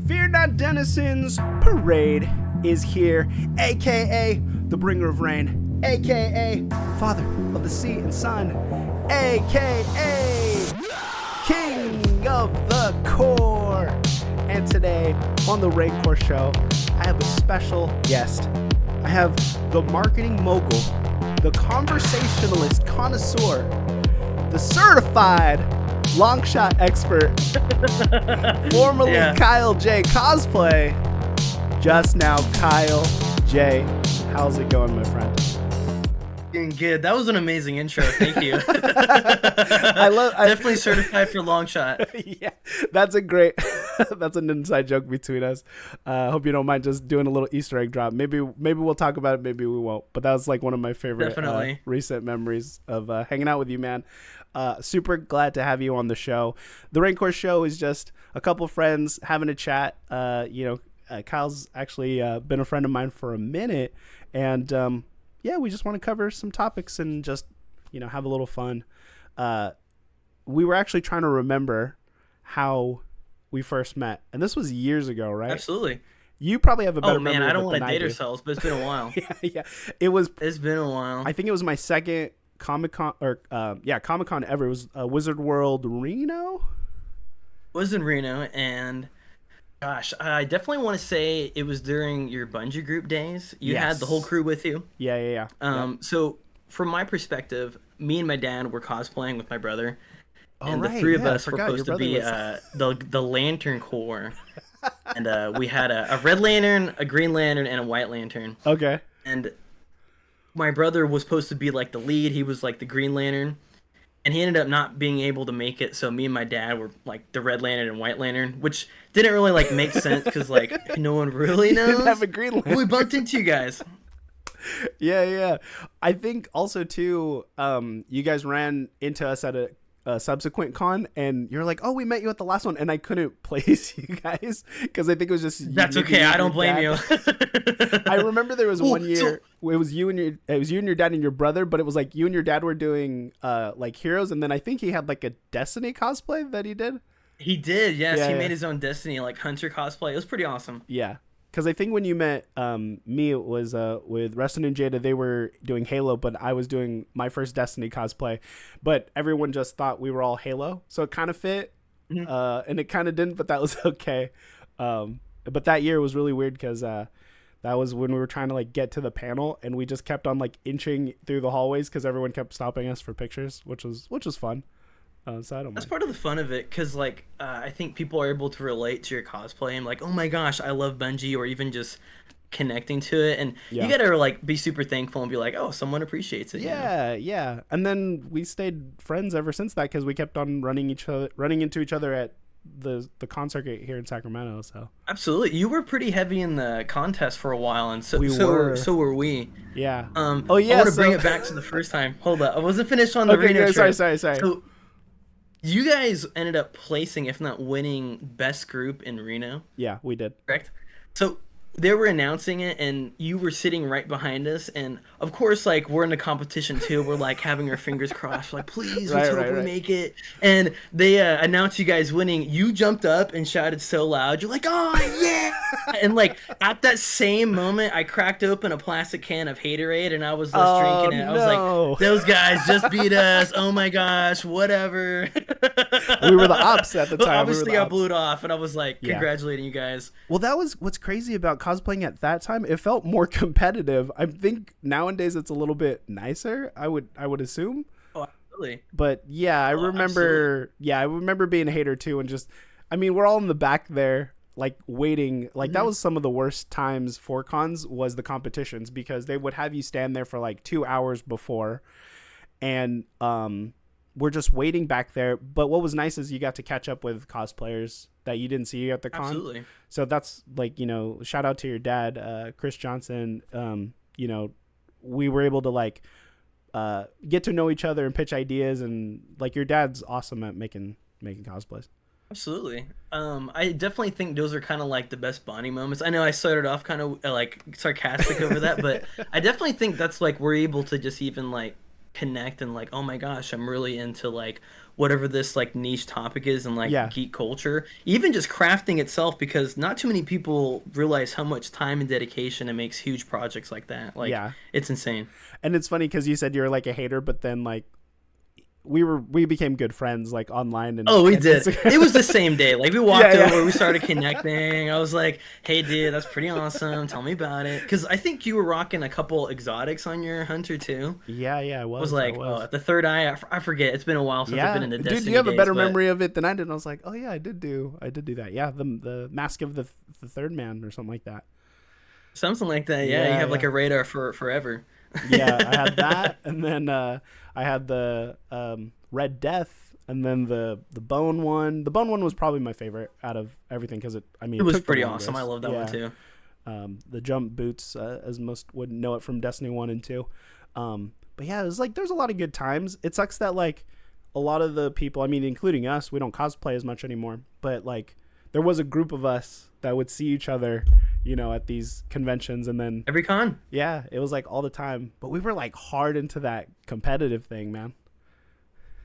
Fear Not Denizens Parade is here, aka the bringer of rain, aka father of the sea and sun, aka king of the core. And today on the Raincore Show, I have a special guest. I have the marketing mogul, the conversationalist connoisseur, the certified long shot expert, formerly Kyle J Cosplay, just now Kyle J. How's it going, my friend? Doing good. That was an amazing intro. Thank you. Definitely certified for long shot. Yeah, that's a great. That's an inside joke between us. Hope you don't mind just doing a little Easter egg drop. Maybe we'll talk about it. Maybe we won't. But that was like one of my favorite recent memories of hanging out with you, man. Super glad to have you on the show. The Raincore Show is just a couple friends having a chat. Kyle's actually been a friend of mine for a minute, and we just want to cover some topics and just have a little fun. We were actually trying to remember how we first met, and this was years ago, right? Absolutely. You probably have a better memory. Oh man, I don't want to date ourselves, but it's been a while. yeah. It's been a while. I think it was my second Comic-Con Comic-Con ever. It was Wizard World Reno. Was in Reno, and gosh, I definitely want to say it was during your Bungie group days. You had the whole crew with you. Yeah. So from my perspective, me and my dad were cosplaying with my brother, and right, the three of us were supposed to be was... the Lantern Corps, and we had a Red Lantern, a Green Lantern, and a White Lantern. Okay. And my brother was supposed to be like the lead. He was like the Green Lantern, and he ended up not being able to make it. So me and my dad were like the Red Lantern and White Lantern, which didn't really like make sense because like no one really knows. Didn't have a Green Lantern. We bumped into you guys. Yeah. I think also too, you guys ran into us at a subsequent con, and you're like, "Oh, we met you at the last one," and I couldn't place you guys because I think it was just. That's okay. I don't blame you. I remember there was one year it was you and your dad and your brother, but it was like you and your dad were doing like heroes, and then I think he had like a Destiny cosplay that he did. He did, yes. He made his own Destiny like Hunter cosplay. It was pretty awesome. Yeah. Because I think when you met me, it was with Reston and Jada. They were doing Halo, but I was doing my first Destiny cosplay. But everyone just thought we were all Halo, so it kind of fit, and it kind of didn't, but that was okay. But that year was really weird because that was when we were trying to like get to the panel, and we just kept on like inching through the hallways because everyone kept stopping us for pictures, which was fun. So I don't That's mind. part of the fun of it, because like I think people are able to relate to your cosplay and like, oh my gosh, I love Bungie, or even just connecting to it, and you gotta like be super thankful and be like, oh, someone appreciates it. Yeah. And then we stayed friends ever since that because we kept on running into each other at the con circuit here in Sacramento. So absolutely, you were pretty heavy in the contest for a while, and so were we. Yeah. I want to bring it back to the first time. Hold up, I wasn't finished on the Reno trip. Sorry. So, you guys ended up placing, if not winning, best group in Reno. Yeah, we did. Correct. So they were announcing it, and you were sitting right behind us. And of course, like, we're in the competition too. We're like having our fingers crossed, like, please, let's hope we make it. And they announced you guys winning. You jumped up and shouted so loud. You're like, oh yeah! And like at that same moment, I cracked open a plastic can of Haterade, and I was just drinking it. I was like, those guys just beat us. Oh my gosh, whatever. We were the ops at the time. Obviously, I blew it off, and I was like, congratulating you guys. Well, that was what's crazy about cosplaying at that time. It felt more competitive. I think nowadays it's a little bit nicer. I would assume. Oh, absolutely. But yeah, I remember. Absolutely. Yeah, I remember being a hater too, and just, I mean, we're all in the back there, like waiting. Like that was some of the worst times for cons, was the competitions, because they would have you stand there for like 2 hours before, and we're just waiting back there. But what was nice is you got to catch up with cosplayers that you didn't see at the con. Absolutely. So that's like, shout out to your dad, Chris Johnson. We were able to like get to know each other and pitch ideas, and like your dad's awesome at making cosplays. Absolutely. I definitely think those are kind of like the best bonding moments. I know I started off kind of like sarcastic over that, but I definitely think that's like we're able to just even like connect and like, oh my gosh, I'm really into like whatever this like niche topic is in like Yeah. geek culture, even just crafting itself, because not too many people realize how much time and dedication it makes huge projects like that. Like Yeah. it's insane. And it's funny because you said you were like a hater, but then like we became good friends like online Oh, we and did. Instagram. It was the same day. Like we walked Yeah, over, yeah. we started connecting. I was like, "Hey, dude, that's pretty awesome. Tell me about it." Because I think you were rocking a couple exotics on your hunter too. Yeah, yeah, I I was I like, "Oh, was. the third eye." I forget. It's been a while since I've been Yeah, in the dude, you Destiny have a days, better but memory of it than I did. And I was like, oh yeah, I did do that. Yeah, the mask of the third man or something like that. something like that. Yeah, you Yeah, have like yeah, a radar for forever. yeah. I had that, and then I had the Red Death, and then the bone one. The bone one was probably my favorite out of everything because I mean, It it was took the pretty longest. awesome. I love that one Yeah. too. The jump boots, as most would know it from Destiny 1 and 2. But yeah, it was like there's a lot of good times. It sucks that like a lot of the people, I mean, including us, we don't cosplay as much anymore. But like there was a group of us that would see each other, at these conventions, and then Every con. yeah, it was like all the time. But we were like hard into that competitive thing, man.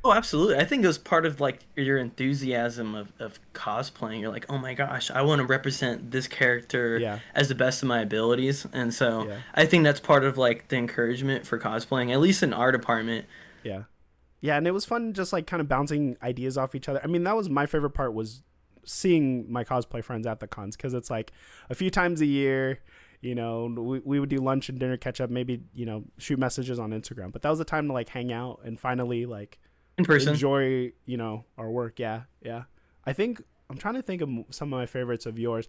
Oh, absolutely. I think it was part of like your enthusiasm of cosplaying. You're like, oh my gosh, I want to represent this character Yeah, as the best of my abilities. And so yeah, I think that's part of like the encouragement for cosplaying, at least in our department. yeah, yeah. And it was fun, just like kind of bouncing ideas off each other. I mean, that was my favorite part, was seeing my cosplay friends at the cons, because it's like a few times a year. We would do lunch and dinner, catch up, maybe shoot messages on Instagram. But that was the time to like hang out and finally like In person. enjoy our work. Yeah, yeah. I think I'm trying to think of some of my favorites of yours.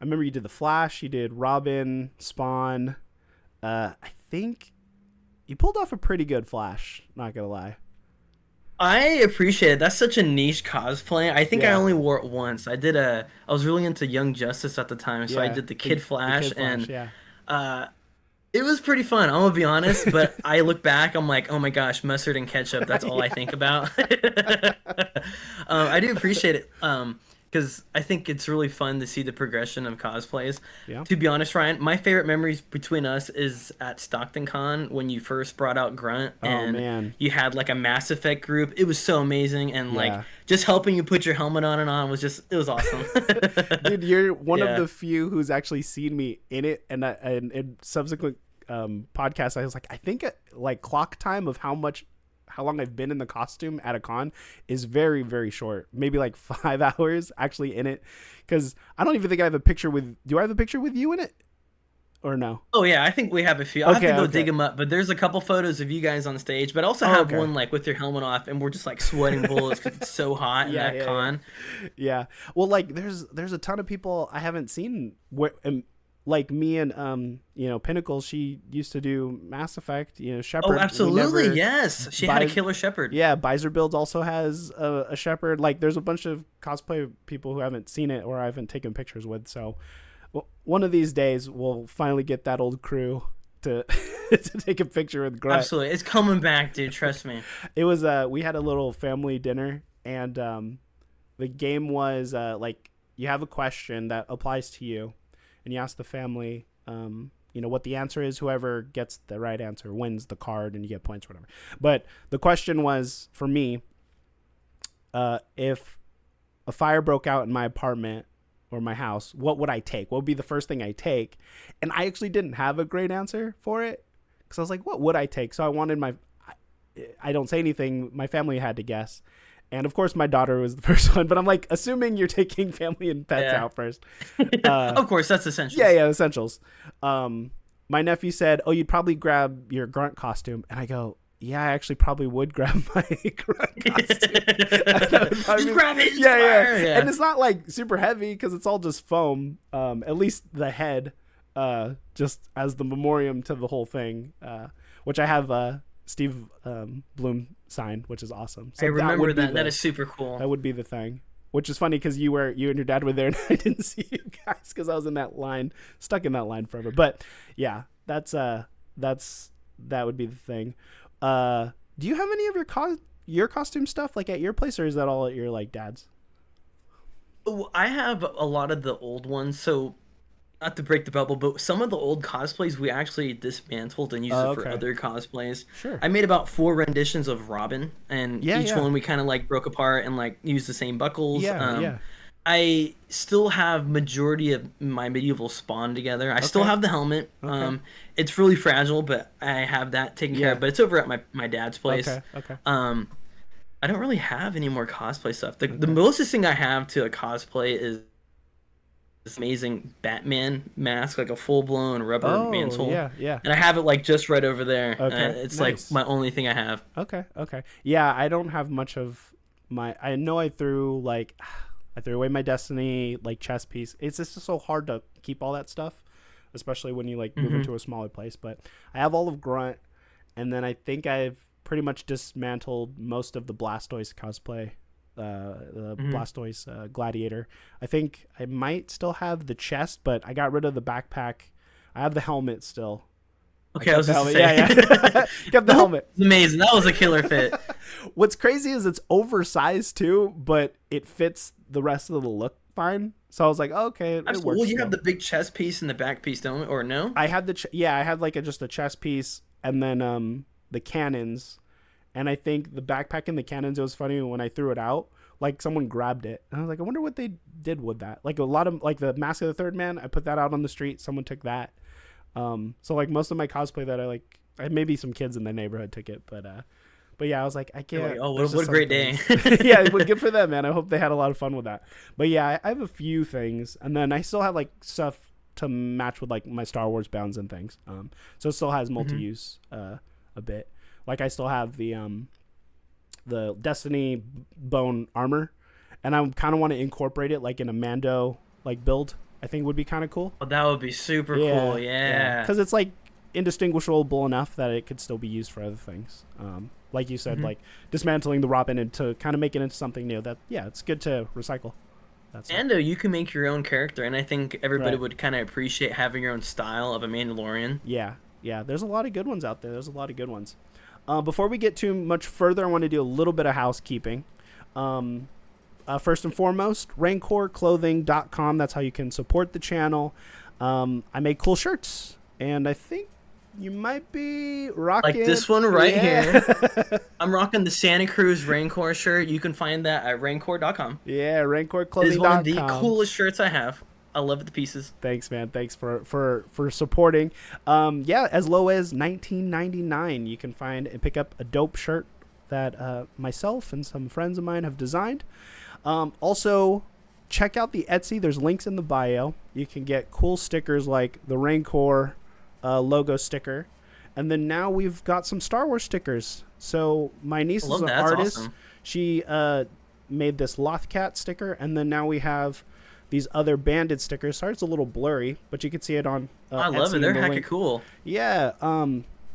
I remember you did the Flash, you did Robin, Spawn. I think you pulled off a pretty good Flash, not gonna lie. I appreciate it. That's such a niche cosplay. I think I Yeah, only wore it once. I was really into Young Justice at the time, so I yeah. did the the, Kid the Flash, kid Flash. and Yeah. uh it was pretty fun. I'm gonna be honest, but I look back, I'm like, oh my gosh, mustard and ketchup. That's all I Yeah, think about. I do appreciate it, because I think it's really fun to see the progression of cosplays. yeah. To be honest, Ryan, my favorite memories between us is at Stockton Con when you first brought out Grunt Oh and man. you had like a Mass Effect group. It was so amazing, and like Yeah. just helping you put your helmet on and on it was awesome. Dude, you're one of Yeah. the few who's actually seen me in it, and in subsequent podcasts, I was like, I think like clock time of how long I've been in the costume at a con is very, very short. Maybe like 5 hours actually in it, because I don't even think I have a picture with. Do I have a picture with you in it, or no? Oh yeah, I think we have a few. I'll have Okay, to go dig okay. them up, but there's a couple photos of you guys on stage. But I also Oh, have okay. one like with your helmet off, and we're just like sweating bullets because it's so hot in Yeah, that yeah, yeah. con. Yeah. Well, like there's a ton of people I haven't seen like me and Pinnacle. She used to do Mass Effect. Oh, Shepard. We absolutely, never yes. She had a buy. killer shepherd. Yeah, Bizer Builds also has a Shepherd. Like, there's a bunch of cosplay people who haven't seen it or I haven't taken pictures with. So, one of these days, we'll finally get that old crew to to take a picture with Grunt. Absolutely, it's coming back, dude. Trust me. It was we had a little family dinner, and the game was like you have a question that applies to you, and you ask the family. What the answer is. Whoever gets the right answer wins the card, and you get points, or whatever. But the question was for me, if a fire broke out in my apartment or my house, what would I take? What would be the first thing I take? And I actually didn't have a great answer for it, because I was like, what would I take? So I wanted I don't say anything. My family had to guess. And of course, my daughter was the first one. But I'm like, assuming you're taking family and pets Yeah. out first. Of course, that's essential. Yeah, essentials. My nephew said, "Oh, you'd probably grab your Grunt costume," and I go, "Yeah, I actually probably would grab my Grunt costume." Just grab it. Yeah, yeah, Yeah. and it's not like super heavy because it's all just foam. At least the head, just as the memoriam to the whole thing, which I have Steve Bloom signed, which is awesome. So I remember would be that. That is super cool. that would be the thing. Which is funny because you and your dad were there, and I didn't see you guys because I was in that line, stuck in that line forever. But yeah, that would be the thing. Do you have any of your costume stuff like at your place, or is that all at your like dad's? Oh, I have a lot of the old ones. So not to break the bubble, but some of the old cosplays we actually dismantled and used it for other cosplays. Sure. I made about 4 renditions of Robin, and Yeah, each yeah. one we kind of like broke apart and like used the same buckles. Yeah, yeah. I still have majority of my medieval Spawn together. I still have the helmet. Okay. It's really fragile, but I have that taken care of. But it's over at my dad's place. Okay, okay. I don't really have any more cosplay stuff. The mostest thing I have to a cosplay is this amazing Batman mask, like a full blown rubber mantle. Yeah, yeah. And I have it like just right over there. Okay, it's nice. like my only thing I have. Okay, okay. Yeah, I don't have much of my. I know I threw like, I threw away my Destiny like chest piece. It's just so hard to keep all that stuff, especially when you like move into a smaller place. But I have all of Grunt, and then I think I've pretty much dismantled most of the Blastoise cosplay. The Blastoise Gladiator. I think I might still have the chest, but I got rid of the backpack. I have the helmet still. Okay, I was just saying. Yeah. Kept the helmet. It's amazing. That was a killer fit. What's crazy is it's oversized too, but it fits the rest of the look fine. So I was like, oh, okay, it works. Well, you have the big chest piece and the back piece, don't you? Or no? I had I had like just a chest piece and then the cannons. And I think the backpack and the cannons, it was funny when I threw it out, like someone grabbed it. And I was like, I wonder what they did with that. Like a lot of, like the Mask of the Third Man, I put that out on the street. Someone took that. So like most of my cosplay that maybe some kids in the neighborhood took it, but yeah, I was like, I can't. Like, oh, what a great day. Yeah, but good for them, man. I hope they had a lot of fun with that. But yeah, I have a few things, and then I still have like stuff to match with like my Star Wars bounds and things. So it still has multi-use a bit. Like I still have the Destiny bone armor, and I kind of want to incorporate it like in a Mando like build. I think would be kind of cool. Oh, that would be super cool. Yeah. Because it's like indistinguishable enough that it could still be used for other things. Like you said, like dismantling the Robin and to kind of make it into something new. That it's good to recycle. Mando, you can make your own character, and I think everybody would kind of appreciate having your own style of a Mandalorian. Yeah. There's a lot of good ones out there. Before we get too much further, I want to do a little bit of housekeeping. First and foremost, rancorclothing.com. That's how you can support the channel. I make cool shirts, and I think you might be rocking... Like this one here. I'm rocking the Santa Cruz Rancor shirt. You can find that at rancor.com. Yeah, rancorclothing.com. It's one of the coolest shirts I have. I love it to pieces. Thanks, man. Thanks for supporting. As low as $19.99, you can find and pick up a dope shirt that myself and some friends of mine have designed. Also, check out the Etsy. There's links in the bio. You can get cool stickers like the Rancor logo sticker. And then now we've got some Star Wars stickers. So my niece is an artist. Awesome. She made this Lothcat sticker. And then now we have these other banded stickers. Sorry, it's a little blurry, but you can see it on I love Etsy it. They're hecka cool. Yeah.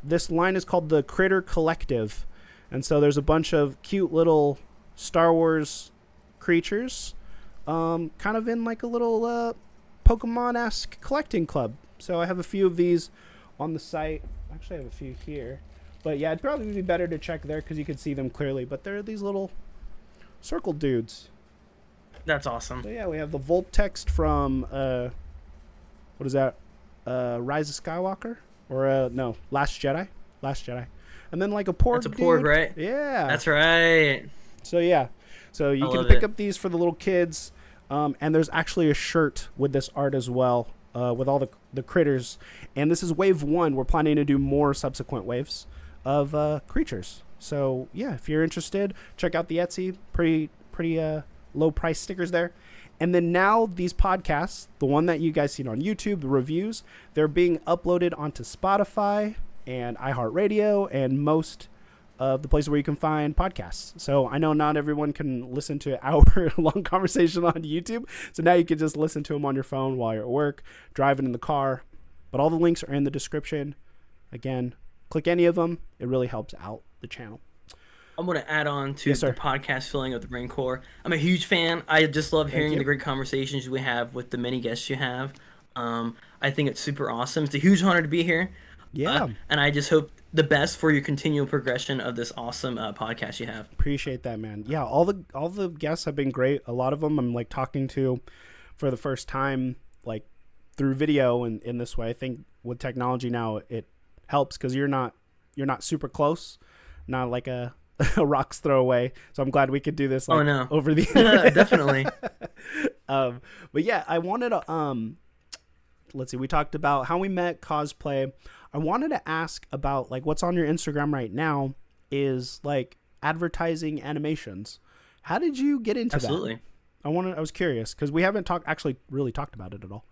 This line is called the Critter Collective. And so there's a bunch of cute little Star Wars creatures kind of in like a little Pokemon-esque collecting club. So I have a few of these on the site. Actually, I have a few here. But yeah, it'd probably be better to check there because you can see them clearly. But they're these little circle dudes. That's awesome. So yeah, we have the Volt text from what is that? Rise of Skywalker? Or no, Last Jedi. And then like a Porg. That's a Porg, dude. right? Yeah. That's right. So yeah. So you can pick up these for the little kids. And there's actually a shirt with this art as well, with all the critters. And this is wave 1. We're planning to do more subsequent waves of creatures. So yeah, if you're interested, check out the Etsy. Pretty low price stickers there. And then now these podcasts, the one that you guys seen on YouTube, the reviews, they're being uploaded onto Spotify and iHeartRadio and most of the places where you can find podcasts. So I know not everyone can listen to an hour-long conversation on YouTube. So now you can just listen to them on your phone while you're at work, driving in the car. But all the links are in the description. Again, click any of them. It really helps out the channel. I'm going to add on to the podcast filling of the Rancor. I'm a huge fan. I just love hearing the great conversations we have with the many guests you have. I think it's super awesome. It's a huge honor to be here. Yeah. And I just hope the best for your continual progression of this awesome podcast you have. Appreciate that, man. Yeah, all the guests have been great. A lot of them I'm like talking to for the first time, like through video and in this way. I think with technology now it helps because you're not super close, not like a a rock's throw away. So I'm glad we could do this like over the definitely. But yeah, I wanted to let's see, we talked about how we met, cosplay. I wanted to ask about like what's on your Instagram right now is like advertising animations. How did you get into Absolutely. that? I was curious because we haven't really talked about it at all.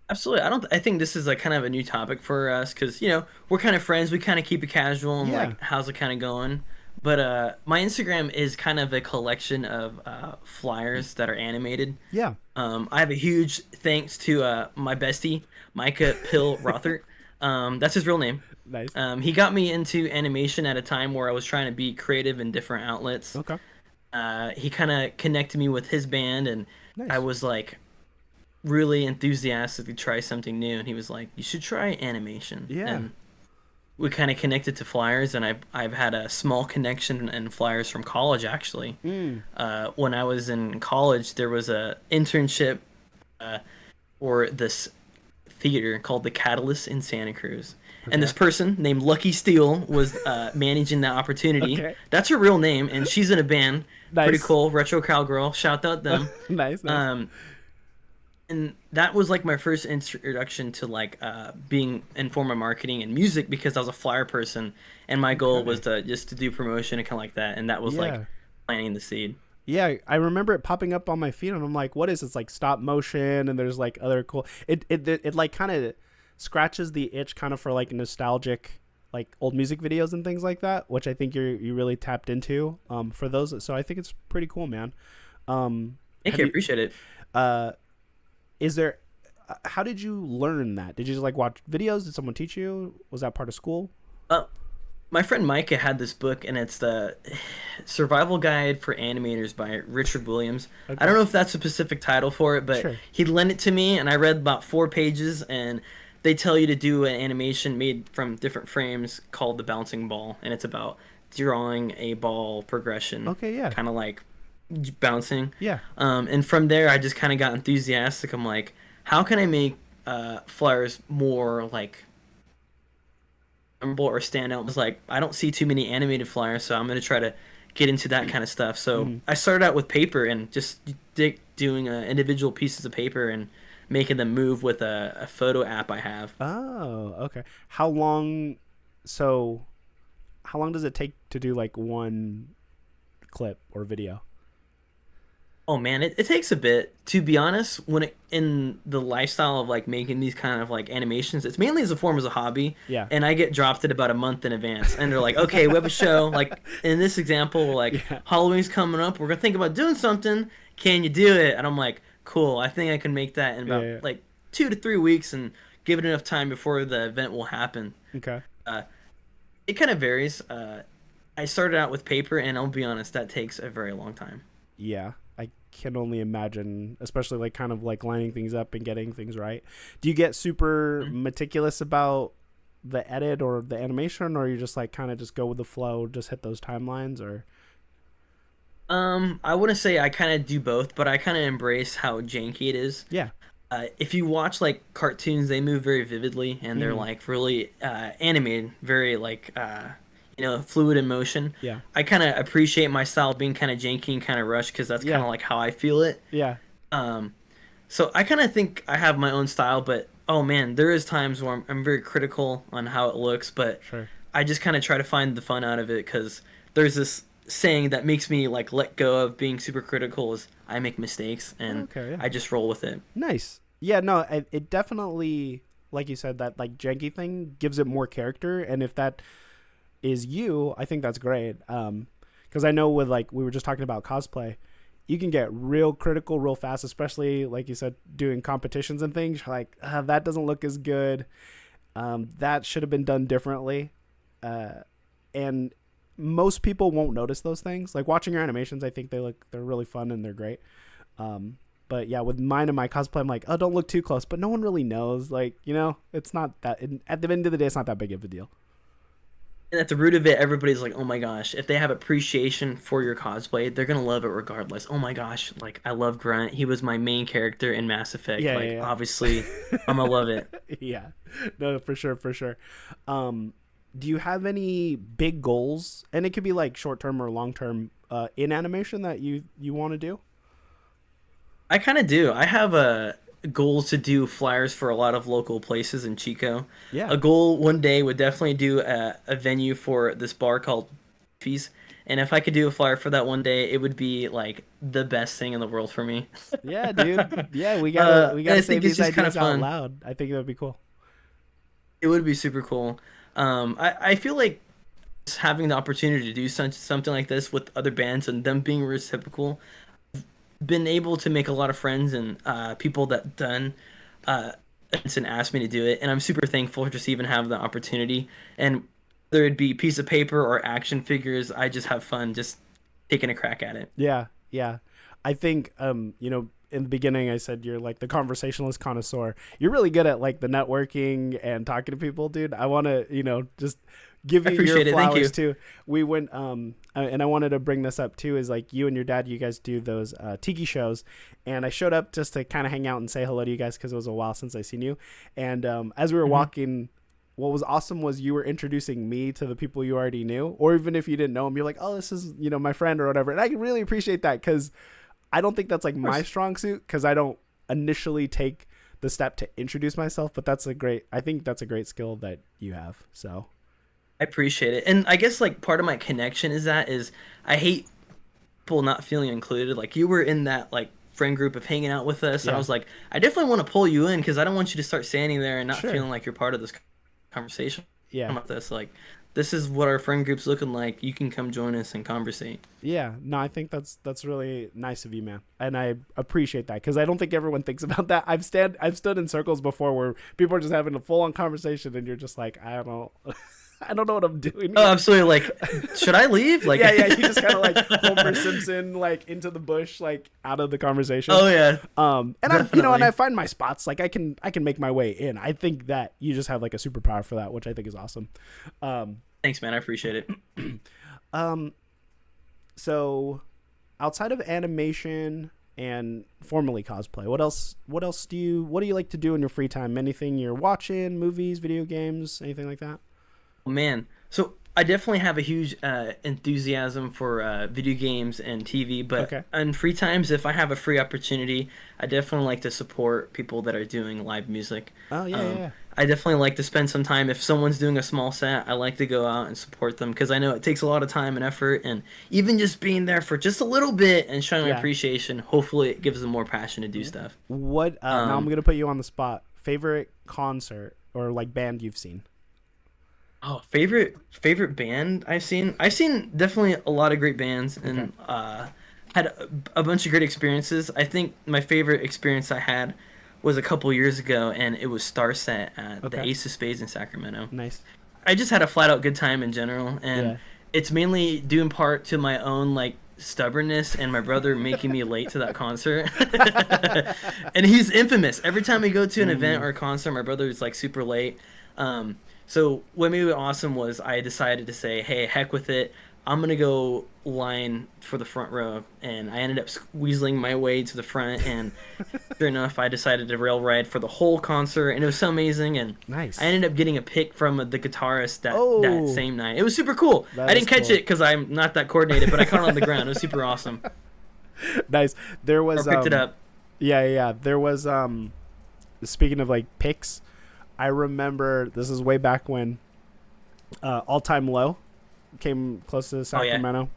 Absolutely. I think this is like kind of a new topic for us because, you know, we're kind of friends. We kind of keep it casual and like, how's it kind of going? But my Instagram is kind of a collection of flyers that are animated. Yeah. I have a huge thanks to my bestie, Micah Pill Rothert. That's his real name. Nice. He got me into animation at a time where I was trying to be creative in different outlets. Okay. He kind of connected me with his band, and nice. I was like really enthusiastic to try something new. And he was like, "You should try animation." Yeah. And we kind of connected to flyers, and I've had a small connection in flyers from college actually. When I was in college, there was a internship for this theater called the Catalyst in Santa Cruz. Okay. And this person named Lucky Steele was managing that opportunity. Okay. That's her real name, and she's in a band. Nice. Pretty cool. Retro Cowgirl. Shout out them. Nice. And that was like my first introduction to like being in form of marketing and music because I was a flyer person, and my goal was to do promotion and kind of like that, and that was like planting the seed. Yeah, I remember it popping up on my feed, and I'm like, "What is this? Like stop motion?" And there's like other cool. It like kind of scratches the itch, kind of for like nostalgic, like old music videos and things like that, which I think you really tapped into for those. So I think it's pretty cool, man. Thank you. Appreciate it. Is there? How did you learn that? Did you just like watch videos? Did someone teach you? Was that part of school? My friend Micah had this book, and it's the Survival Guide for Animators by Richard Williams. Okay. I don't know if that's a specific title for it, but he lent it to me, and I read about 4 pages, and they tell you to do an animation made from different frames called the bouncing ball, and it's about drawing a ball progression. Okay, yeah. Kind of like bouncing. Yeah. And from there, I just kind of got enthusiastic. I'm like, how can I make flyers more like or stand out? Was like, I don't see too many animated flyers, so I'm gonna try to get into that kind of stuff. So I started out with paper and just doing individual pieces of paper and making them move with a photo app I have. Oh, okay. How long does it take to do like one clip or video? Oh man, it takes a bit, to be honest. In the lifestyle of like making these kind of like animations, it's mainly as a form as a hobby. Yeah. And I get dropped it about a month in advance, and they're like, "Okay, we have a show." Like in this example, we're like, Halloween's coming up. We're gonna think about doing something. Can you do it? And I'm like, cool. I think I can make that in about like 2 to 3 weeks, and give it enough time before the event will happen. Okay. It kind of varies. I started out with paper, and I'll be honest, that takes a very long time. Yeah. I can only imagine, especially like kind of like lining things up and getting things right. Do you get super meticulous about the edit or the animation, or you just like kind of just go with the flow, just hit those timelines? Or I wouldn't say I kind of do both, but I kind of embrace how janky it is. Yeah. If you watch like cartoons, they move very vividly, and they're like really animated, very like fluid in motion. Yeah. I kind of appreciate my style being kind of janky and kind of rushed because that's kind of like how I feel it. Yeah. So I kind of think I have my own style, but oh man, there is times where I'm very critical on how it looks, but I just kind of try to find the fun out of it because there's this saying that makes me like let go of being super critical is I make mistakes and I just roll with it. Nice. Yeah, no, it definitely, like you said, that like janky thing gives it more character, and if that is you, I think that's great. Because I know with like we were just talking about cosplay, you can get real critical real fast, especially like you said, doing competitions and things. You're like, that doesn't look as good. That should have been done differently. And most people won't notice those things. Like watching your animations, I think they're really fun and they're great. But yeah, with mine and my cosplay, I'm like, oh, don't look too close. But no one really knows. Like, it's not that. At the end of the day, it's not that big of a deal. And at the root of it, everybody's like, oh my gosh, if they have appreciation for your cosplay, they're gonna love it regardless. Oh my gosh, like I love Grunt. He was my main character in Mass Effect. Yeah, Like yeah, obviously, I'm gonna love it. yeah. Yeah. No, for sure, for sure. Um, do you have any big goals? And it could be like short term or long term in animation that you want to do? I kind of do. I have a goal to do flyers for a lot of local places in Chico. Yeah. A goal one day would definitely do a venue for this bar called Fees. And if I could do a flyer for that one day, it would be like the best thing in the world for me. Yeah, dude. Yeah, we gotta I say think it's these just kind of ideas out fun. loud. I think that would be cool. It would be super cool. I feel like just having the opportunity to do something like this with other bands and them being reciprocal, been able to make a lot of friends and people that done events and asked me to do it, and I'm super thankful just to even have the opportunity. And whether it be piece of paper or action figures, I just have fun just taking a crack at it. Yeah, yeah. I think in the beginning I said you're like the conversationalist connoisseur. You're really good at like the networking and talking to people, dude. I want to, just give I you your appreciate it. Thank you. flowers too. We went and I wanted to bring this up too is like you and your dad, you guys do those tiki shows, and I showed up just to kind of hang out and say hello to you guys because it was a while since I seen you. And as we were walking, what was awesome was you were introducing me to the people you already knew, or even if you didn't know them, you're like, oh, this is my friend or whatever. And I really appreciate that because I don't think that's like my strong suit because I don't initially take the step to introduce myself, but I think that's a great skill that you have. So I appreciate it. And I guess like part of my connection is I hate people not feeling included. Like you were in that like friend group of hanging out with us, and I yeah, was like, I definitely want to pull you in because I don't want you to start standing there and not sure. feeling like you're part of this conversation Yeah. about this. Like, this is what our friend group's looking like. You can come join us and conversate. Yeah, no, I think that's really nice of you, man, and I appreciate that because I don't think everyone thinks about that. I've stood in circles before where people are just having a full on conversation, and you're just like, I don't know, I don't know what I'm doing Oh, here. absolutely. Like, should I leave? Like, Yeah, yeah, you just kind of like Homer Simpson, like into the bush, like out of the conversation. oh yeah, And definitely. I find my spots, like I can make my way in. I think that you just have like a superpower for that, which I think is awesome. Thanks, man. I appreciate it. So outside of animation and formerly cosplay, what do you like to do in your free time? Anything you're watching, movies, video games, anything like that? Oh, man. So I definitely have a huge enthusiasm for video games and TV, but Okay. on free times, if I have a free opportunity, I definitely like to support people that are doing live music. Oh yeah, yeah, yeah. I definitely like to spend some time. If someone's doing a small set, I like to go out and support them because I know it takes a lot of time and effort, and even just being there for just a little bit and showing my Yeah. appreciation, hopefully it gives them more passion to do stuff. What now I'm gonna put you on the spot. Favorite concert or like band you've seen? Oh, favorite band I've seen. I've seen definitely a lot of great bands and had a bunch of great experiences. I think my favorite experience I had was a couple years ago, and it was Starset at the Okay. Ace of Spades in Sacramento. Nice. I just had a flat out good time in general, and Yeah. it's mainly due in part to my own like stubbornness and my brother making me late to that concert. And he's infamous. Every time we go to an event or a concert, my brother is like super late. So what made it awesome was I decided to say, hey, heck with it. I'm gonna go line for the front row, and I ended up weaseling my way to the front. And sure enough, I decided to rail ride for the whole concert, and it was so amazing. And Nice. I ended up getting a pick from the guitarist that Oh. same night. It was super cool. That I is didn't catch cool. it because I'm not that coordinated, but I caught it on the ground. It was super awesome. Nice. There Or was picked it up. Yeah, yeah, yeah. There was speaking of like picks, I remember this is way back when All Time Low came close to Oh, yeah. Sacramento,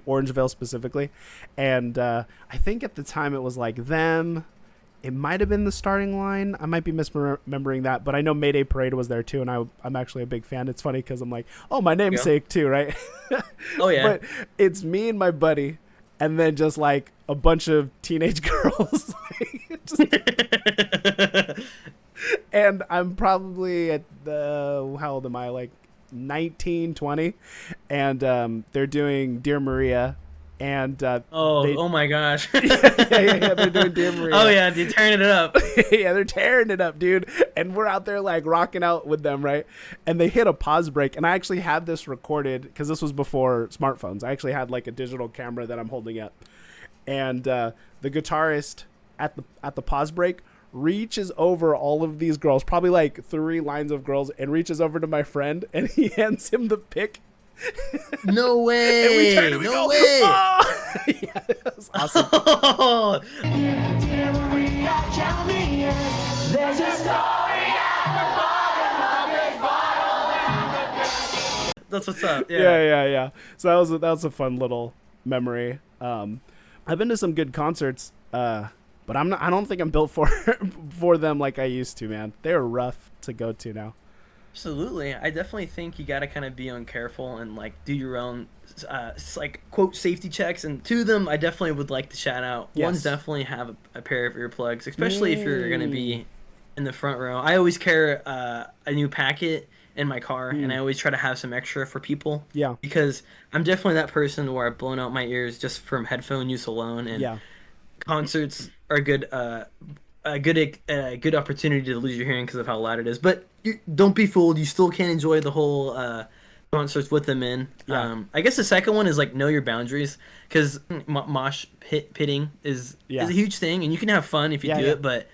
Orangeville specifically, and I think at the time it was like them. It might have been the starting line. I might be misremembering that, but I know Mayday Parade was there too, and I'm actually a big fan. It's funny because I'm like, oh, my namesake too, right? Oh yeah. But it's me and my buddy, and then just like a bunch of teenage girls. And I'm probably at how old am I? Like 19, 20, and they're doing Dear Maria and oh my gosh. yeah, they're doing Dear Maria. Oh yeah, dude, turning it up. Yeah, they're tearing it up, dude. And we're out there like rocking out with them, right? And they hit a pause break, and I actually had this recorded because this was before smartphones. I actually had like a digital camera that I'm holding up, and the guitarist at the pause break reaches over all of these girls, probably like 3 lines of girls, and reaches over to my friend, and he hands him the pick. No way! And we turn and we go, way! Oh! Yeah, that was awesome. Oh. That's what's up. Yeah. So that was a fun little memory. I've been to some good concerts, but I don't think I'm built for them like I used to, man. They're rough to go to now. Absolutely. I definitely think you got to kind of be careful and like do your own like quote safety checks, and to them I definitely would like to shout out. Yes. One's definitely have a pair of earplugs, especially if you're going to be in the front row. I always carry a new packet in my car, and I always try to have some extra for people. Yeah. Because I'm definitely that person where I've blown out my ears just from headphone use alone, and concerts are a good opportunity to lose your hearing because of how loud it is. But don't be fooled. You still can enjoy the whole concerts with them in. Yeah. I guess the second one is like know your boundaries, because mosh pitting is a huge thing, and you can have fun if you do it, but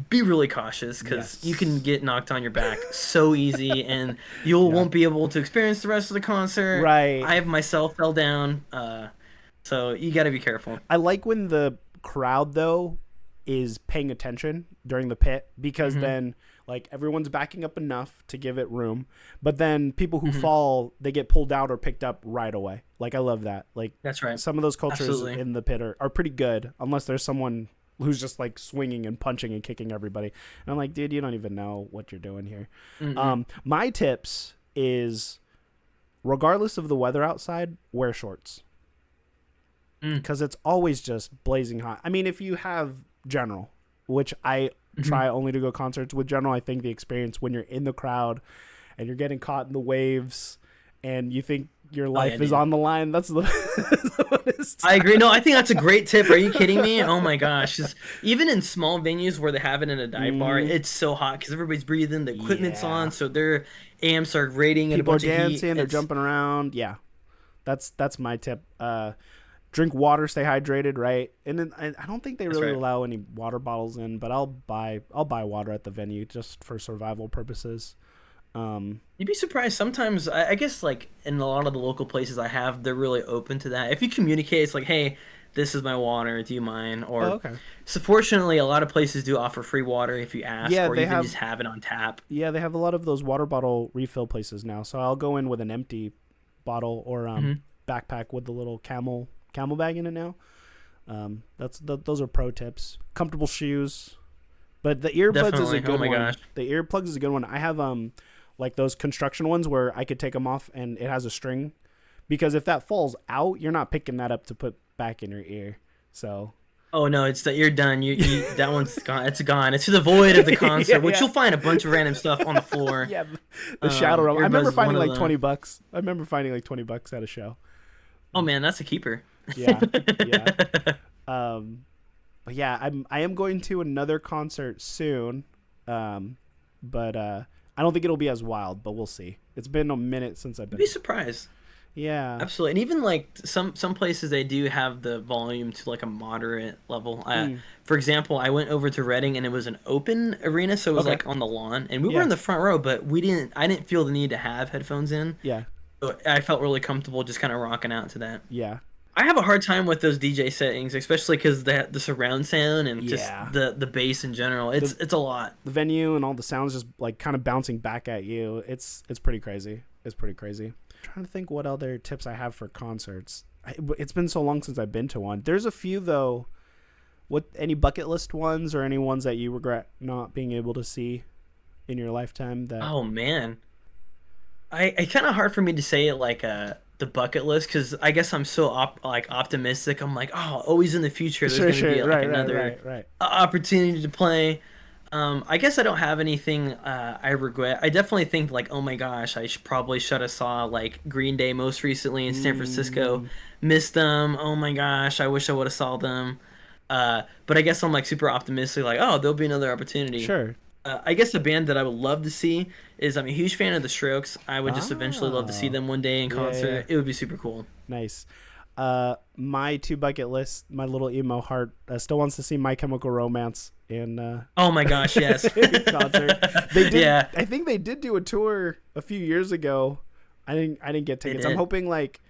be really cautious, because you can get knocked on your back so easy, and you won't be able to experience the rest of the concert. Right. I myself fell down, so you got to be careful. I like when the crowd though is paying attention during the pit, because then like everyone's backing up enough to give it room, but then people who fall, they get pulled out or picked up right away. Like I love that. Like that's right. Some of those cultures in the pit are pretty good, unless there's someone who's just like swinging and punching and kicking everybody. And I'm like, dude, you don't even know what you're doing here. My tips is, regardless of the weather outside, wear shorts, because it's always just blazing hot. I mean, if you have General, which I try only to go concerts with General, I think the experience when you're in the crowd and you're getting caught in the waves and you think your life is on the line, that's the funnest time. I agree. No, I think that's a great tip. Are you kidding me? Oh my gosh. Just, even in small venues where they have it in a dive bar, it's so hot because everybody's breathing, the equipment's on, so their amps are rating and a bunch of dancing, heat. They're jumping around. Yeah, that's my tip. Drink water, stay hydrated, right? And then I don't think they really allow any water bottles in, but I'll buy water at the venue just for survival purposes. You'd be surprised sometimes. I guess like in a lot of the local places I have, they're really open to that. If you communicate, it's like, hey, this is my water, do you mind? Or so fortunately, a lot of places do offer free water if you ask, or even just have it on tap. Yeah, they have a lot of those water bottle refill places now. So I'll go in with an empty bottle or backpack with the little camel bag in it now. Those are pro tips. Comfortable shoes, but the earbuds is a good one. Gosh. The earplugs is a good one. I have like those construction ones where I could take them off and it has a string, because if that falls out, you're not picking that up to put back in your ear. So no, it's that you're done. You that one's gone. It's gone. It's to the void of the concert, which you'll find a bunch of random stuff on the floor. Yeah, the shadow realm. I remember finding like $20. I remember finding like $20 at a show. Oh man, that's a keeper. Yeah. But yeah, I am going to another concert soon. But I don't think it'll be as wild, but we'll see. It's been a minute since I've been. You'd be surprised. Yeah. Absolutely. And even like some places, they do have the volume to like a moderate level. For example, I went over to Reading and it was an open arena, so it was like on the lawn, and we were in the front row, but I didn't feel the need to have headphones in. Yeah. So I felt really comfortable just kind of rocking out to that. Yeah. I have a hard time with those DJ settings, especially because the surround sound and just the bass in general. It's a lot. The venue and all the sounds just like kind of bouncing back at you. It's pretty crazy. It's pretty crazy. I'm trying to think what other tips I have for concerts. It's been so long since I've been to one. There's a few though. What, any bucket list ones or any ones that you regret not being able to see in your lifetime? That oh man, it's kind of hard for me to say it like the bucket list, because I guess I'm so optimistic. I'm like, oh, always in the future there's going to be like another opportunity to play. I guess I don't have anything I regret. I definitely think like, oh my gosh, probably should have saw like Green Day most recently in San Francisco. Mm, Missed them. Oh my gosh, I wish I would have saw them. But I guess I'm like super optimistic, like, oh, there'll be another opportunity. sure. I guess a band that I would love to see is I'm a huge fan of the Strokes. I would just eventually love to see Oh, them one day in yeah, yeah. concert. It would be super cool. Nice. My two bucket list, my little emo heart still wants to see My Chemical Romance in Oh my gosh, yes. concert. They did. Yeah, I think they did do a tour a few years ago. I didn't get they tickets. I'm did. hoping like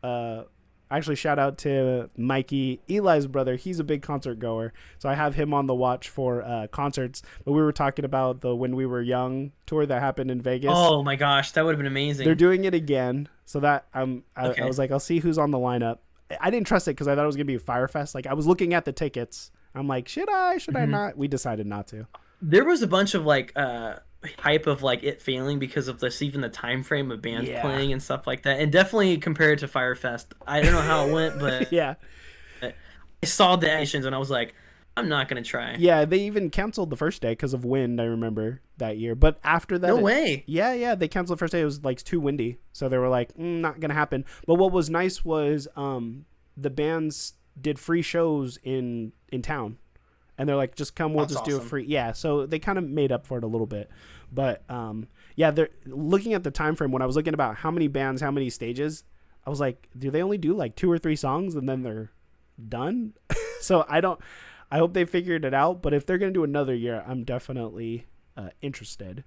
uh actually shout out to Mikey, Eli's brother. He's a big concert goer, so I have him on the watch for concerts. But we were talking about the When We Were Young tour that happened in Vegas. Oh my gosh, that would have been They're amazing. doing it again, so that I Okay. was like, I'll see who's on the lineup. I didn't trust it because I thought it was gonna be a Firefest. Like I was looking at the tickets. I'm like, should I? Should I Mhm. not? We decided not to. There was a bunch of like hype of like it failing because of this even the time frame of bands Yeah, playing and stuff like that. And definitely compared to Firefest. I don't know how it went, but yeah, I saw the actions and I was like, I'm not gonna try. yeah. They even canceled the first day because of wind. I remember that year, but after that, No way. yeah, yeah, they canceled the first day. It was like too windy, so they were like, not gonna happen. But what was nice was the bands did free shows in town, and they're like, just come, we'll That's just do a awesome. free. Yeah, so they kind of made up for it a little bit, but yeah, they're looking at the time frame. When I was looking about how many bands, how many stages, I was like, do they only do like 2 or 3 songs and then they're done? So I don't. I hope they figured it out. But if they're gonna do another year, I'm definitely interested.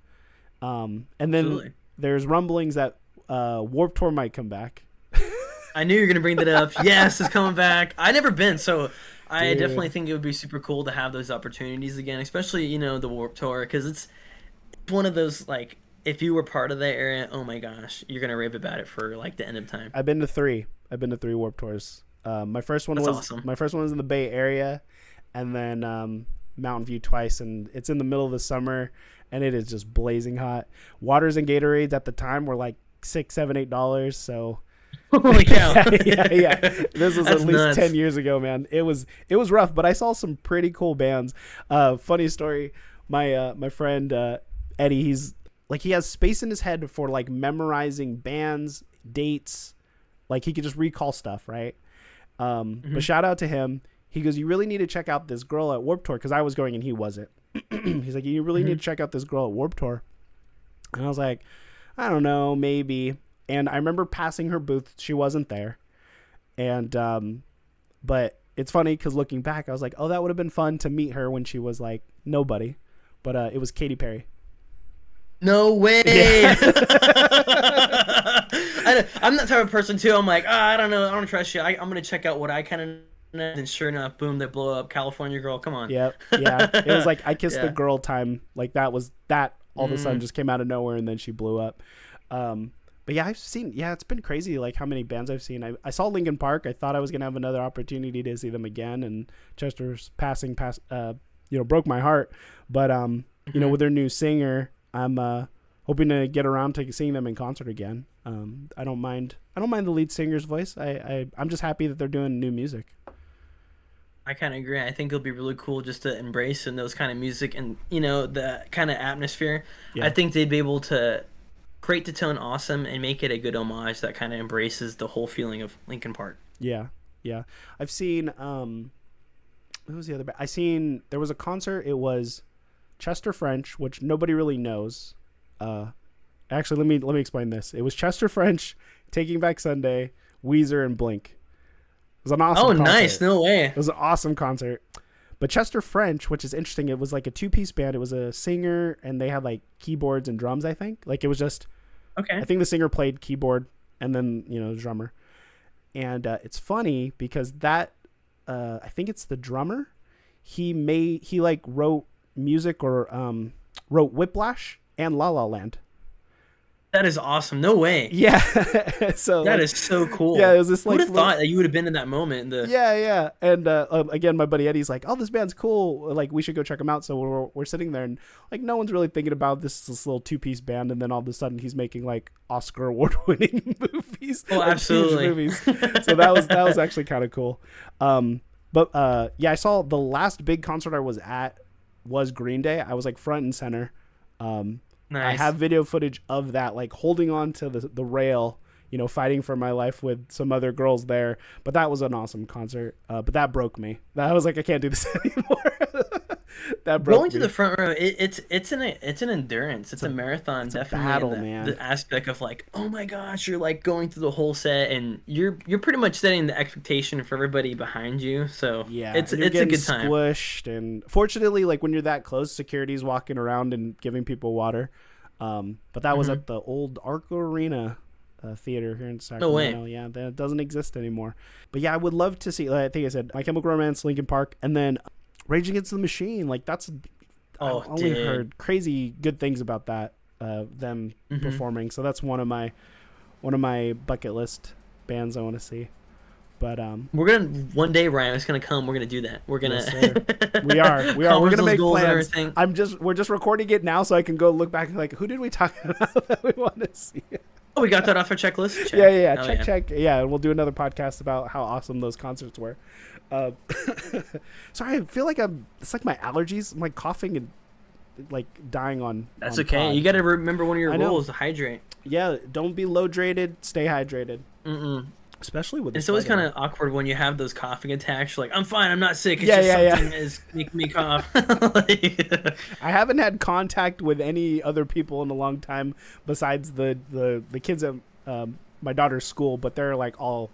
And then Absolutely. there's rumblings that Warp Tour might come back. I knew you were gonna bring that up. Yes, it's coming back. I never been, so I definitely Dude. think it would be super cool to have those opportunities again, especially the Warp Tour, because it's one of those like if you were part of that area, oh my gosh, you're gonna rave about it for like the end of time. I've been to three. I've been to three Warp Tours. That's awesome. My first one was in the Bay Area, and then Mountain View twice, and it's in the middle of the summer, and it is just blazing hot. Waters and Gatorades at the time were like $6, $7, $8. So Holy cow! yeah. This was at That's least nuts. 10 years ago, man. It was rough, but I saw some pretty cool bands. Funny story. My friend Eddie, he's like he has space in his head for like memorizing bands, dates, like he could just recall stuff, right? But shout out to him. He goes, you really need to check out this girl at Warp Tour because I was going and he wasn't. He's like, you really need to check out this girl at Warp Tour. And I was like, I don't know, maybe. And I remember passing her booth. She wasn't there. And, but it's funny because looking back, I was like, oh, that would have been fun to meet her when she was like nobody. But it was Katy Perry. No way. Yeah. I'm that type of person too. I'm like, I don't know. I don't trust you. I'm gonna check out what I kind of know. And sure enough, boom, they blow up. California Girl, come on. Yep. Yeah. It was like I kissed the Yeah. girl time. Like that was that all of a sudden just came out of nowhere and then she blew up. But yeah, it's been crazy like how many bands I've seen. I saw Linkin Park. I thought I was going to have another opportunity to see them again. And Chester's passing broke my heart. But, with their new singer, I'm hoping to get around to seeing them in concert again. I don't mind the lead singer's voice. I'm just happy that they're doing new music. I kind of agree. I think it'll be really cool just to embrace in those kind of music and the kind of atmosphere. Yeah. I think they'd be able to create the tone awesome and make it a good homage that kind of embraces the whole feeling of Linkin Park. Yeah. Yeah. I've seen, who was the other I seen, there was a concert. It was Chester French, which nobody really knows. Actually, let me explain this. It was Chester French, Taking Back Sunday, Weezer, and Blink. It was an awesome concert. Nice. No way. It was an awesome concert. But Chester French, which is interesting, it was like a 2-piece band. It was a singer, and they had like keyboards and drums, I think. Like it was just, Okay. I think the singer played keyboard, and then, the drummer. And it's funny because that, I think it's the drummer. He like wrote music or wrote Whiplash and La La Land. That is awesome. No way. Yeah. So That like, is so cool. yeah, it was this Who like would have thought that you would have been in that moment? yeah. And again, my buddy Eddie's like, oh, this band's cool. Like we should go check them out. So we're sitting there and like no one's really thinking about this little 2-piece band. And then all of a sudden he's making like Oscar award winning movies. Oh, like, absolutely. huge movies. So that was actually kind of cool. But yeah, I saw the last big concert I was at. was Green Day. I was like front and center. Nice. I have video footage of that, like holding on to the rail, you know, fighting for my life with some other girls there. But that was an awesome concert. But that broke me. I was like, I can't do this anymore. That broke Going me. to the front row, it's an endurance. It's a marathon, definitely. Battle, man. The aspect of like, oh my gosh, you're like going through the whole set, and you're pretty much setting the expectation for everybody behind you. So yeah, it's a good time. Squished, and fortunately, like when you're that close, security's walking around and giving people water. But that was at the old Arco Arena theater here in Sacramento. No way. Yeah, that doesn't exist anymore. But yeah, I would love to see. Like I think I said, My Chemical Romance, Linkin Park, and then Rage Against the Machine. Like that's I only heard crazy good things about that them performing. So that's one of my bucket list bands I want to see. But we're gonna one day, Ryan. It's gonna come. We're gonna do that. We're gonna. Yes, we are. We're gonna make plans. We're just recording it now, so I can go look back and like, who did we talk about that we want to see? Oh, we got that off our checklist. Check. Yeah. Check. Yeah, and we'll do another podcast about how awesome those concerts were. Sorry, I feel like it's like my allergies. I'm like coughing and like dying on. That's on okay. Pod. You got to remember one of your rules to hydrate. Yeah, don't be low hydrated. Stay hydrated. Especially with. It's always kind of awkward when you have those coughing attacks. You're like, I'm fine. I'm not sick. It's just something is making me cough. I haven't had contact with any other people in a long time besides the kids at my daughter's school, but they're like all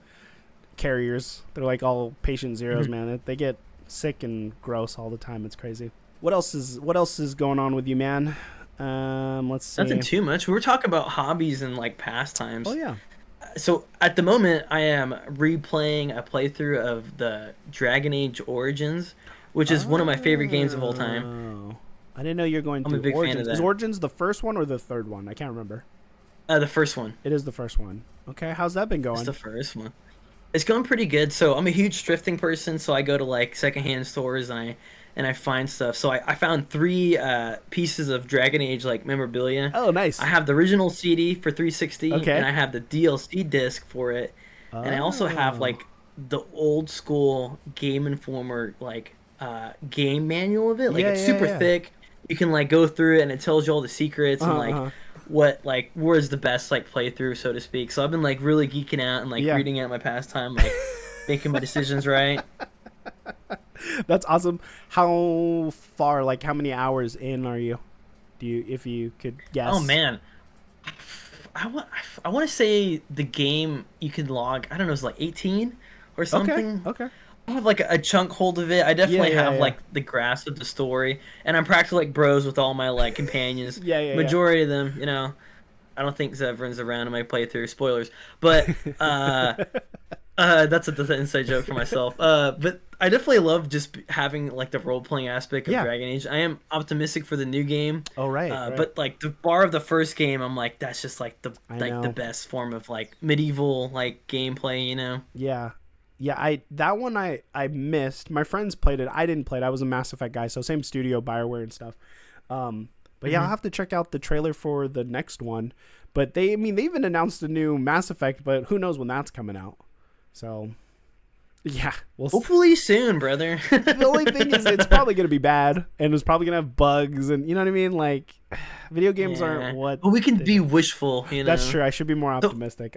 carriers. They're like all patient zeros, man. They get sick and gross all the time. It's crazy. What else is going on with you, man? Let's see. Nothing too much. We were talking about hobbies and like pastimes. Oh yeah. So at the moment, I am replaying a playthrough of the Dragon Age Origins, which is one of my favorite games of all time. I didn't know you're going to. I'm a big Origins. fan of that. Is Origins the first one or the third one? I can't remember. The first one. It is the first one. Okay, how's that been going? It's the first one. It's going pretty good. So I'm a huge thrifting person, so I go to like secondhand stores and I find stuff. So I found 3 pieces of Dragon Age like memorabilia. Oh, nice. I have the original CD for 360, and I have the DLC disc for it, and I also have like the old school Game Informer like game manual of it. Like it's super thick. You can like go through it, and it tells you all the secrets and like what like where's the best like playthrough, so to speak. So I've been like really geeking out and like reading it at my pastime, like making my decisions right. That's awesome. How far, like how many hours in are you? If you could guess? Oh man, I want to say the game you can log. I don't know, it's like 18 or something. Okay. I have like a chunk hold of it. I definitely have like the grasp of the story, and I'm practically like bros with all my like companions. Majority of them, you know. I don't think Zevran's around in my playthrough. Spoilers, but that's an inside joke for myself. But I definitely love just having like the role playing aspect of Dragon Age. I am optimistic for the new game. Oh right. But like the bar of the first game, I'm like that's just like the best form of like medieval like gameplay, you know? Yeah. That one I missed. My friends played it. I didn't play it. I was a Mass Effect guy, so same studio, BioWare and stuff. But yeah, I'll have to check out the trailer for the next one. But they even announced a new Mass Effect, but who knows when that's coming out. So yeah, hopefully soon, brother. The only thing is it's probably going to be bad, and it's probably going to have bugs, and you know what I mean? Like video games aren't what. But we can be wishful, you know. That's true. I should be more optimistic.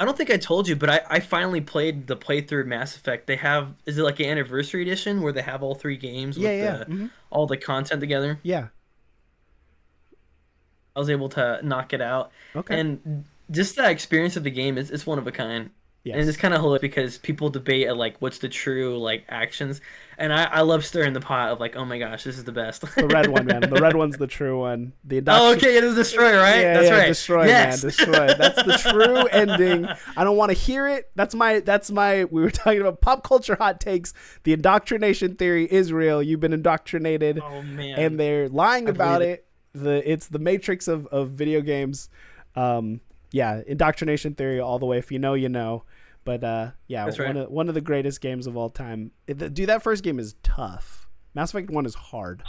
I don't think I told you, but I finally played the playthrough of Mass Effect. They have, is it like an anniversary edition where they have all 3 games with all the content together? Yeah. I was able to knock it out. Okay. And just the experience of the game is one of a kind. Yes. And it's kind of hilarious because people debate like what's the true like actions, and I love stirring the pot of like, oh my gosh, this is the best. The red one, man. The red one's the true one. Oh, okay, it is destroy, right? Yeah, that's right. Destroy, man. Destroy. That's the true ending. I don't want to hear it. That's my. We were talking about pop culture hot takes. The indoctrination theory is real. You've been indoctrinated. Oh man. And they're lying about it. It's the matrix of video games. Indoctrination theory all the way. If you know, you know. But one of the greatest games of all time. Dude, that first game is tough. Mass Effect 1 is hard.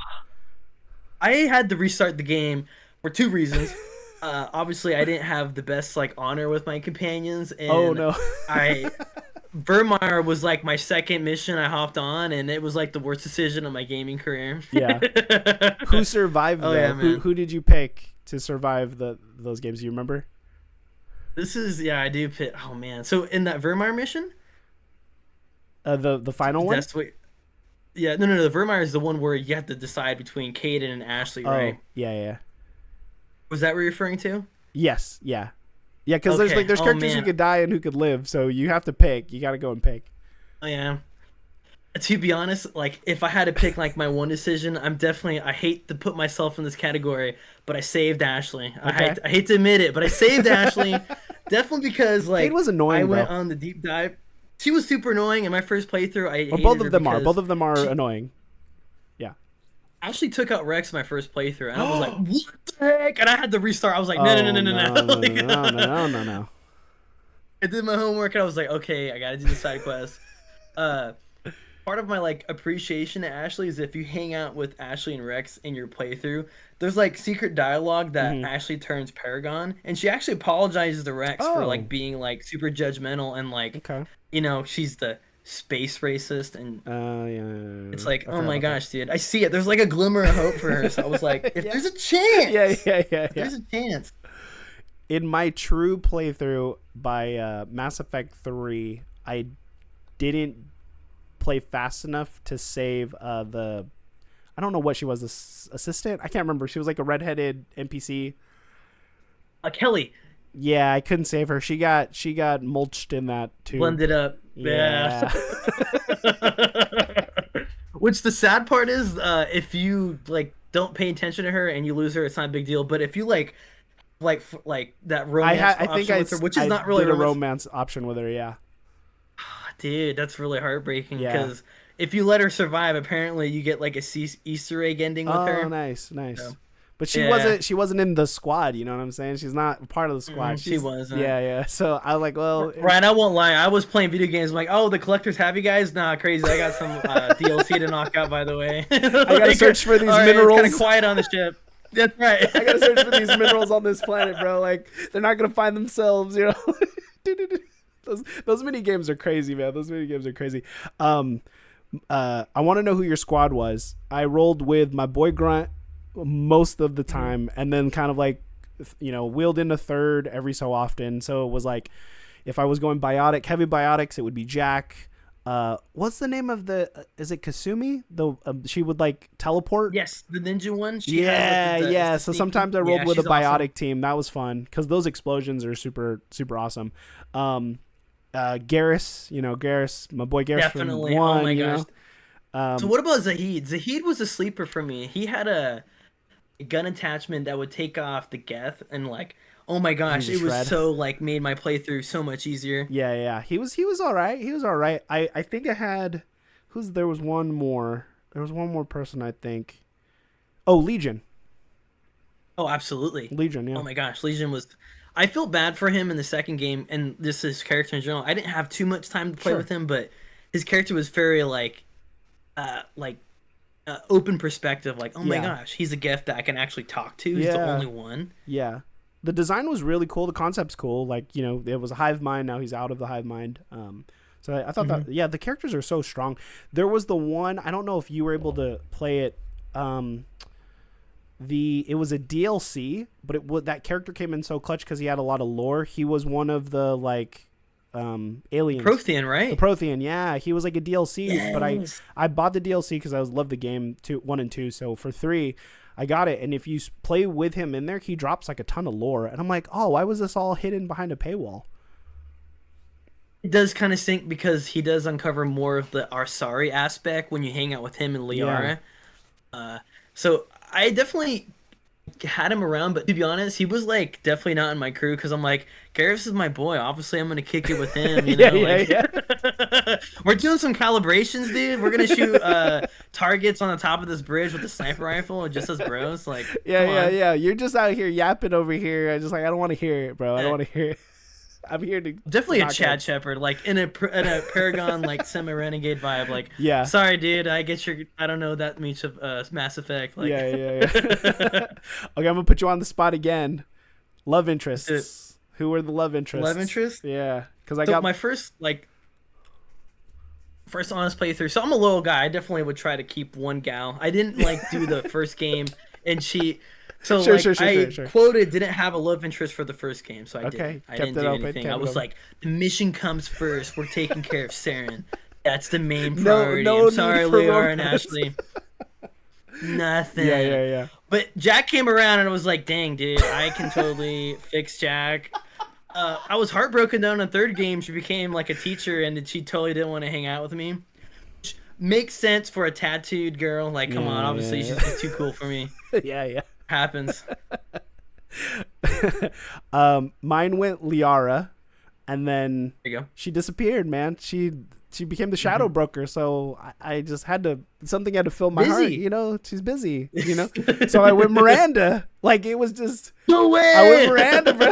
I had to restart the game for 2 reasons. Obviously, I didn't have the best like honor with my companions, and Vermeer was like my second mission I hopped on, and it was like the worst decision of my gaming career. Yeah. Who survived though? Yeah, man. Who did you pick to survive those games? Do you remember? This is I do pick. Oh man, so in that Vermeer mission, The final one. that's what. Yeah, no. The Vermeer is the one where you have to decide between Caden and Ashley, right? Oh, yeah. Was that what you're referring to? Yes, yeah. Yeah, because there's Okay. there's Oh, characters who man. could die and who could live, so you have to pick. You got to go and pick. Oh yeah. To be honest, like if I had to pick like my one decision, I hate to put myself in this category, but I saved Ashley. Okay. I hate to admit it, but I saved Ashley definitely because like Kate was annoying, I went bro. on the deep dive. She was super annoying in my first playthrough. I Well, hated both her of them are. because Both of them are annoying. Yeah. Ashley took out Rex in my first playthrough, and I was like, "What the heck?" And I had to restart. I was like, "No, no, no, no, no, no!" Like, no. I did my homework, and I was like, "Okay, I gotta do the side quest." Part of my like appreciation to Ashley is if you hang out with Ashley and Rex in your playthrough, there's like secret dialogue that Ashley turns Paragon, and she actually apologizes to Rex for like being like super judgmental and like she's the space racist and yeah. it's like, oh my gosh, dude, I see it. There's like a glimmer of hope for her. So I was like, if there's a chance, there's a chance. In my true playthrough by Mass Effect 3, I didn't play fast enough to save I don't know what she was, assistant. I can't remember. She was like a redheaded NPC. Kelly. Yeah, I couldn't save her. She got mulched in that too. Blended up. Yeah. Which the sad part is, if you like don't pay attention to her and you lose her, it's not a big deal. But if you like that romance option with her, which is not really a romance option with her, yeah. Dude, that's really heartbreaking because if you let her survive, apparently you get like a Easter egg ending with her. Oh, nice. So, but she wasn't in the squad, you know what I'm saying? She's not part of the squad. She wasn't. Yeah. So I was like, well, Ryan, I won't lie. I was playing video games. I'm like, oh, the collector's happy, guys. Nah, crazy. I got some DLC to knock out, by the way. I gotta search for these minerals. It's kind of quiet on the ship. That's right. I gotta search for these minerals on this planet, bro. Like they're not gonna find themselves, you know. Those mini games are crazy, man. Those mini games are crazy. I want to know who your squad was. I rolled with my boy Grunt most of the time, and then kind of like, wheeled in a third every so often. So it was like, if I was going heavy biotics, it would be Jack. What's the name of is it Kasumi? She would like teleport. Yes, the ninja one. Yeah. So sometimes I rolled with a biotic team. That was fun because those explosions are super, super awesome. Garrus, Garrus, my boy Garrus. Definitely. From 1, oh my gosh. So what about Zahid? Zahid was a sleeper for me. He had a gun attachment that would take off the Geth and like, oh my gosh, it was so like made my playthrough so much easier. Yeah. He was all right. I think I had there was one more. There was one more person, I think. Oh, Legion. Oh, absolutely. Legion, yeah. Oh my gosh, Legion was. I feel bad for him in the second game, and this is his character in general. I didn't have too much time to play with him, but his character was very open perspective. Like, oh my gosh, he's a gift that I can actually talk to. He's the only one. Yeah, the design was really cool. The concept's cool. Like, it was a hive mind. Now he's out of the hive mind. So I thought that the characters are so strong. There was the one, I don't know if you were able to play it. It was a DLC, but that character came in so clutch because he had a lot of lore. He was one of the aliens. Prothean, right? The Prothean, yeah. He was like a DLC, but I bought the DLC because I loved the game 1 and 2. So for 3, I got it. And if you play with him in there, he drops like a ton of lore. And I'm like, oh, why was this all hidden behind a paywall? It does kind of stink because he does uncover more of the Arsari aspect when you hang out with him and Liara. So I definitely had him around, but to be honest, he was like definitely not in my crew because I'm like, Garrus is my boy. Obviously, I'm gonna kick it with him. We're doing some calibrations, dude. We're gonna shoot targets on the top of this bridge with a sniper rifle, just as bros. Like, yeah. You're just out here yapping over here. I don't want to hear it, bro. I don't want to hear it. I'm here to definitely a Chad Shepard, like in a Paragon like semi renegade vibe. Like, sorry, dude, I don't know that much of Mass Effect. Like, Okay, I'm gonna put you on the spot again. Love interests. Who were the love interests? Love interest? Yeah, because I got my first like. First honest playthrough. So I'm a little guy. I definitely would try to keep one gal. I didn't like do the first game and cheat. So Sure, like sure, sure, sure, I sure. quoted didn't have a love interest for the first game, so I Okay, didn't. I kept didn't it do open, anything. I kept it was open. like, the mission comes first. We're taking care of Saren. That's the main No, priority. no I'm need sorry, for Liara and romance. Ashley. Yeah, Nothing. yeah, yeah. But Jack came around and I was like, dang, dude, I can totally fix Jack. I was heartbroken though in the third game. She became like a teacher and she totally didn't want to hang out with me. Which makes sense for a tattooed girl. Like, come on, Yeah, obviously yeah, she's just too cool for me. yeah, yeah. Happens. Mine went Liara, and then There you go. she disappeared. Man, she became the shadow broker. So I just had to something had to fill my heart. Busy. You know, she's busy. You know, so I went Miranda. Like it was just No way. I went Miranda, bro.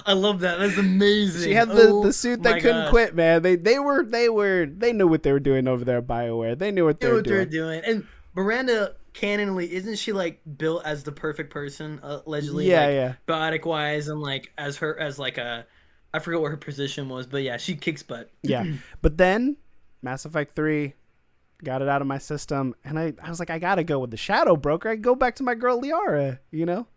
I love that. That's amazing. She had the suit that couldn't quit, man. They knew what they were doing over there at BioWare. They knew what they were doing. And Miranda, canonly, isn't she like built as the perfect person, allegedly? Yeah, like, yeah. Biotic wise, and like as like a, I forget what her position was, but yeah, she kicks butt. Yeah, but then Mass Effect 3 got it out of my system, and I was like, I gotta go with the Shadow Broker. I go back to my girl Liara, you know.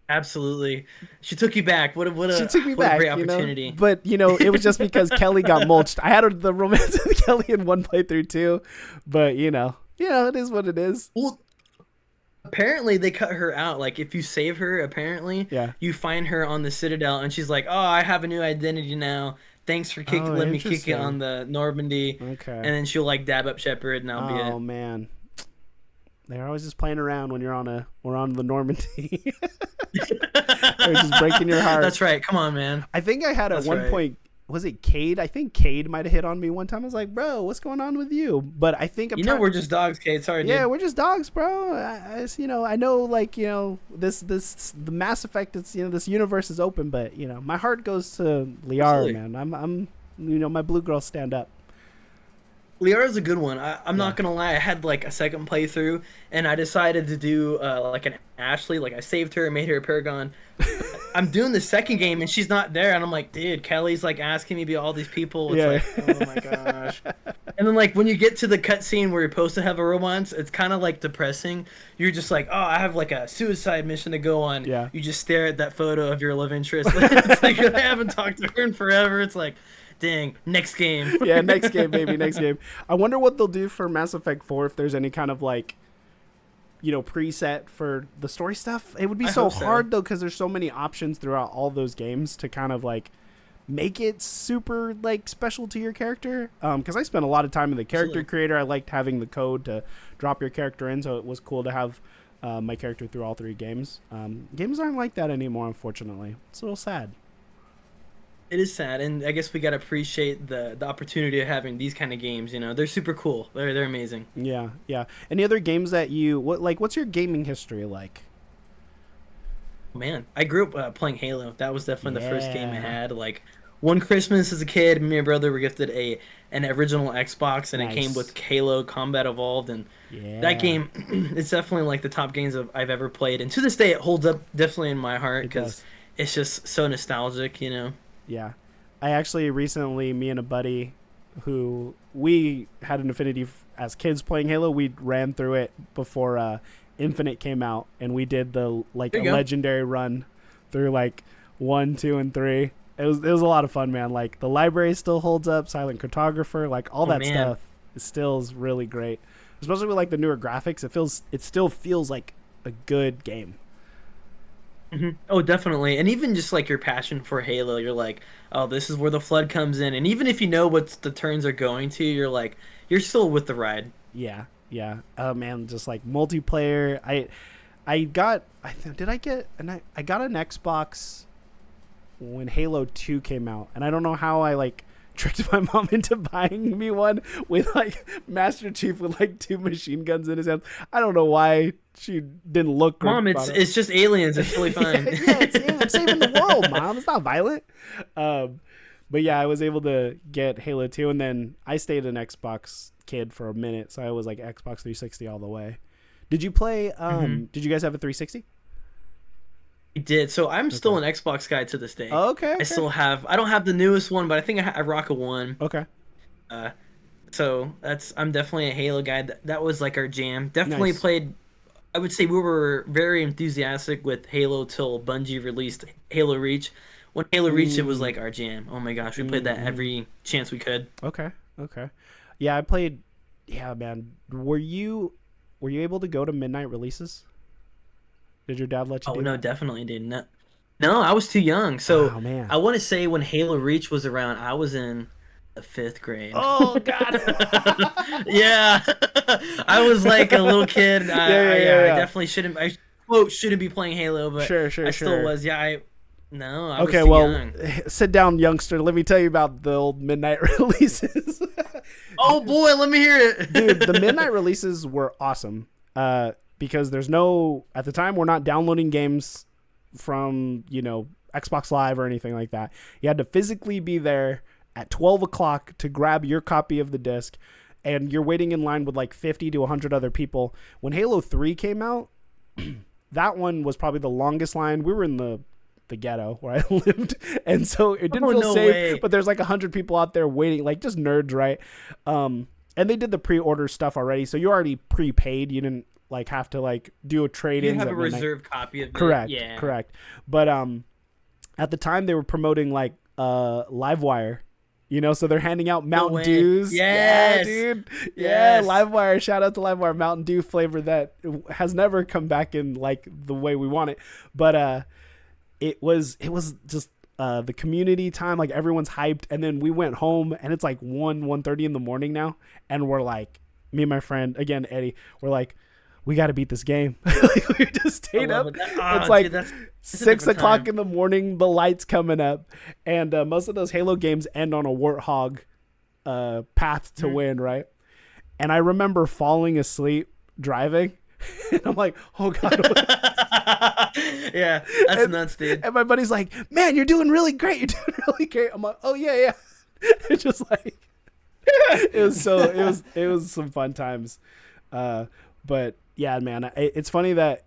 Absolutely, she took you back. What a She took me what back, a great opportunity. You know? But you know, it was just because Kelly got mulched. I had the romance with Kelly in one playthrough too, but you know, it is what it is. Well, apparently they cut her out. Like if you save her, apparently, Yeah, you find her on the Citadel, and she's like, "Oh, I have a new identity now. Thanks for letting me kick it on the Normandy." Okay. And then she'll like dab up Shepard, and that'll be it. Oh man, they're always just playing around when we're on the Normandy. They're just breaking your heart. That's right. Come on, man. I think I had at one point. Was it Cade? I think Cade might have hit on me one time. I was like, "Bro, what's going on with you?" But I think we're just dogs, Cade. Sorry, yeah, dude. we're just dogs, bro. I know, like this the Mass Effect. It's this universe is open, but my heart goes to Liara, man. I'm my blue girls stand up. Liara's a good one. I'm not gonna lie. I had like a second playthrough, and I decided to do like an Ashley. Like I saved her and made her a Paragon. I'm doing the second game, and she's not there, and I'm like, dude, Kelly's like asking me to be all these people. It's like, oh my gosh. And then like when you get to the cutscene where you're supposed to have a romance, it's kind of like depressing. You're just like, oh, I have like a suicide mission to go on. Yeah. You just stare at that photo of your love interest. It's like I haven't talked to her in forever. It's like, dang, next game. Yeah, next game, baby, next game. I wonder what they'll do for Mass Effect 4 if there's any kind of like, preset for the story stuff. It would be so hard though, because there's so many options throughout all those games to kind of like make it super like special to your character. Because I spent a lot of time in the character creator. I liked having the code to drop your character in, so it was cool to have my character through all 3 games. Games aren't like that anymore, unfortunately. It's a little sad. It is sad, and I guess we gotta appreciate the opportunity of having these kind of games. They're super cool. They're amazing. Yeah, yeah. Any other games that what's your gaming history like? Man, I grew up playing Halo. That was definitely the first game I had. Like one Christmas as a kid, me and my brother were gifted an original Xbox, and it came with Halo Combat Evolved, and that game, it's definitely like the top games I've ever played, and to this day it holds up definitely in my heart because it's just so nostalgic. Yeah. I actually recently, me and a buddy who we had an affinity as kids playing Halo, we ran through it before Infinite came out, and we did the legendary run through like 1, 2, and 3. It was a lot of fun, man. Like the library still holds up, Silent Cartographer, like all that stuff is really great. Especially with like the newer graphics, it still feels like a good game. Mm-hmm. Oh, definitely. And even just like your passion for Halo, you're like, oh, this is where the Flood comes in. And even if you know what the turns are going to, you're like, you're still with the ride. Yeah, yeah. Oh man, just like multiplayer. I got an Xbox when Halo 2 came out, and I don't know how I like tricked my mom into buying me one with like Master Chief with like 2 machine guns in his hands. I don't know why she didn't look. Mom, it's just aliens. It's really fine. I'm saving the world, Mom. It's not violent. But yeah, I was able to get Halo 2, and then I stayed an Xbox kid for a minute, so I was like Xbox 360 all the way. Did you play? Did you guys have a 360? I did. So I'm still Okay. an Xbox guy to this day. Okay. I Okay. still have. I don't have the newest one, but I think I rock a one. Okay. Uh, so I'm definitely a Halo guy. That was like our jam. Definitely Nice. played. I would say we were very enthusiastic with Halo till Bungie released Halo Reach. When Halo Reach, it was Mm, like our jam. Oh my gosh, we played that mm-hmm. every chance we could. Okay. Okay. Yeah, I played. Yeah, man. Were you able to go to midnight releases? Did your dad let you Oh do no, that? definitely did not. No, I was too young. So Oh man. I want to say when Halo Reach was around, I was in the fifth grade. Oh god. Yeah, I was like a little kid. Yeah, yeah, Yeah, yeah, I yeah. definitely shouldn't. I quote shouldn't be playing Halo, but Sure, sure, I still sure. was. Yeah, no, I was Okay, too well, young. sit down, youngster. Let me tell you about the old midnight releases. Oh boy, let me hear Dude, the midnight it. releases were awesome. Because there's no at the time we're not downloading games from Xbox Live or anything like that. You had to physically be there at 12 o'clock to grab your copy of the disc, and you're waiting in line with like 50 to 100 other people. When Halo 3 came out, that one was probably the longest line. We were in the ghetto where I lived, and so it didn't Oh feel no safe. way. But there's like 100 people out there waiting, like just nerds, right? And they did the pre-order stuff already, so you already prepaid. You didn't like have to like do a You trade-ins have a at midnight. reserved copy of it. Correct, Yeah. correct. But at the time they were promoting like Livewire. So they're handing out No Mountain way. Dews. Yeah, Yes. dude. Yeah, Yes. Livewire. Shout out to Livewire Mountain Dew flavor that has never come back in like the way we want it. But it was just the community time, like everyone's hyped, and then we went home and it's like 1:30 in the morning now, and we're like, me and my friend again Eddie, we're like, we got to beat this game. Like, we just I stayed love up. it. It's Dude, like that's a six different o'clock time. in the morning, the lights coming up, and most of those Halo games end on a warthog path to Mhm. win, right? And I remember falling asleep driving, and I'm like, oh god. Yeah, that's and, nuts, dude. and my buddy's like, man, you're doing really great. You're doing really great. I'm like, oh yeah, yeah. It's just like it was some fun times. But yeah, man, it's funny that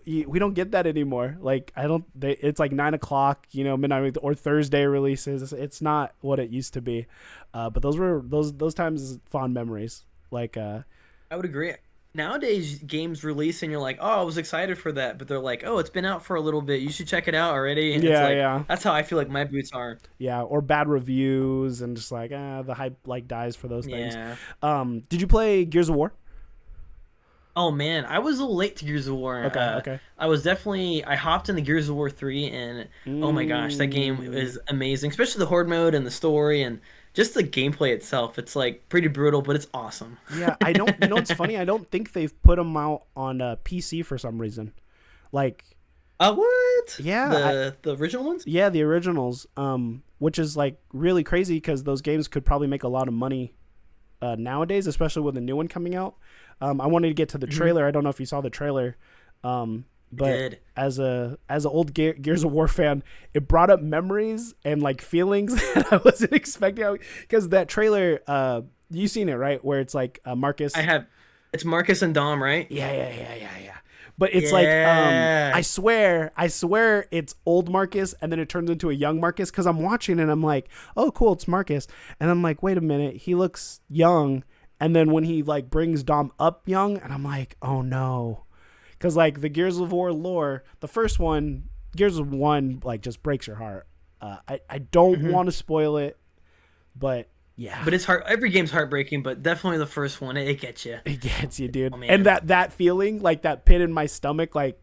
we don't get that anymore. Like it's like 9 o'clock, midnight or Thursday releases. It's not what it used to be. But those times fond memories. Like I would agree. Nowadays, games release and you're like, oh, I was excited for that, but they're like, oh, it's been out for a little bit. You should check it out already. And it's yeah, like yeah, that's how I feel like my boots are. yeah, or bad reviews and just like the hype like dies for those things. Yeah. Did you play Gears of War? Oh man, I was a little late to Gears of War. Okay, okay. I hopped into Gears of War 3 and oh my gosh, that game Mm. is amazing, especially the horde mode and the story and just the gameplay itself. It's like pretty brutal, but it's awesome. Yeah, I don't. It's funny. I don't think they've put them out on PC for some reason. Like, What? yeah, The original ones? yeah, the originals. Which is like really crazy because those games could probably make a lot of money nowadays, especially with the new one coming out. I wanted to get to the Hmm. trailer. I don't know if you saw the trailer. But Did. as an old Gears of War fan, it brought up memories and like feelings that I wasn't expecting. Because that trailer, you seen it right? Where it's like Marcus. I have. It's Marcus and Dom, right? Yeah, yeah, yeah, yeah, yeah. But it's like Yeah. I swear it's old Marcus and then it turns into a young Marcus because I'm watching and I'm like, oh cool, it's Marcus. And I'm like, wait a minute, he looks young. And then when he like brings Dom up young, and I'm like, oh no. Because like the Gears of War lore, the first one, Gears of One, like just breaks your heart. I don't Mhm. want to spoil it, but yeah. But it's hard. Every game's heartbreaking, but definitely the first one, it gets you. It gets you, dude. Oh And man. that feeling, like that pit in my stomach, like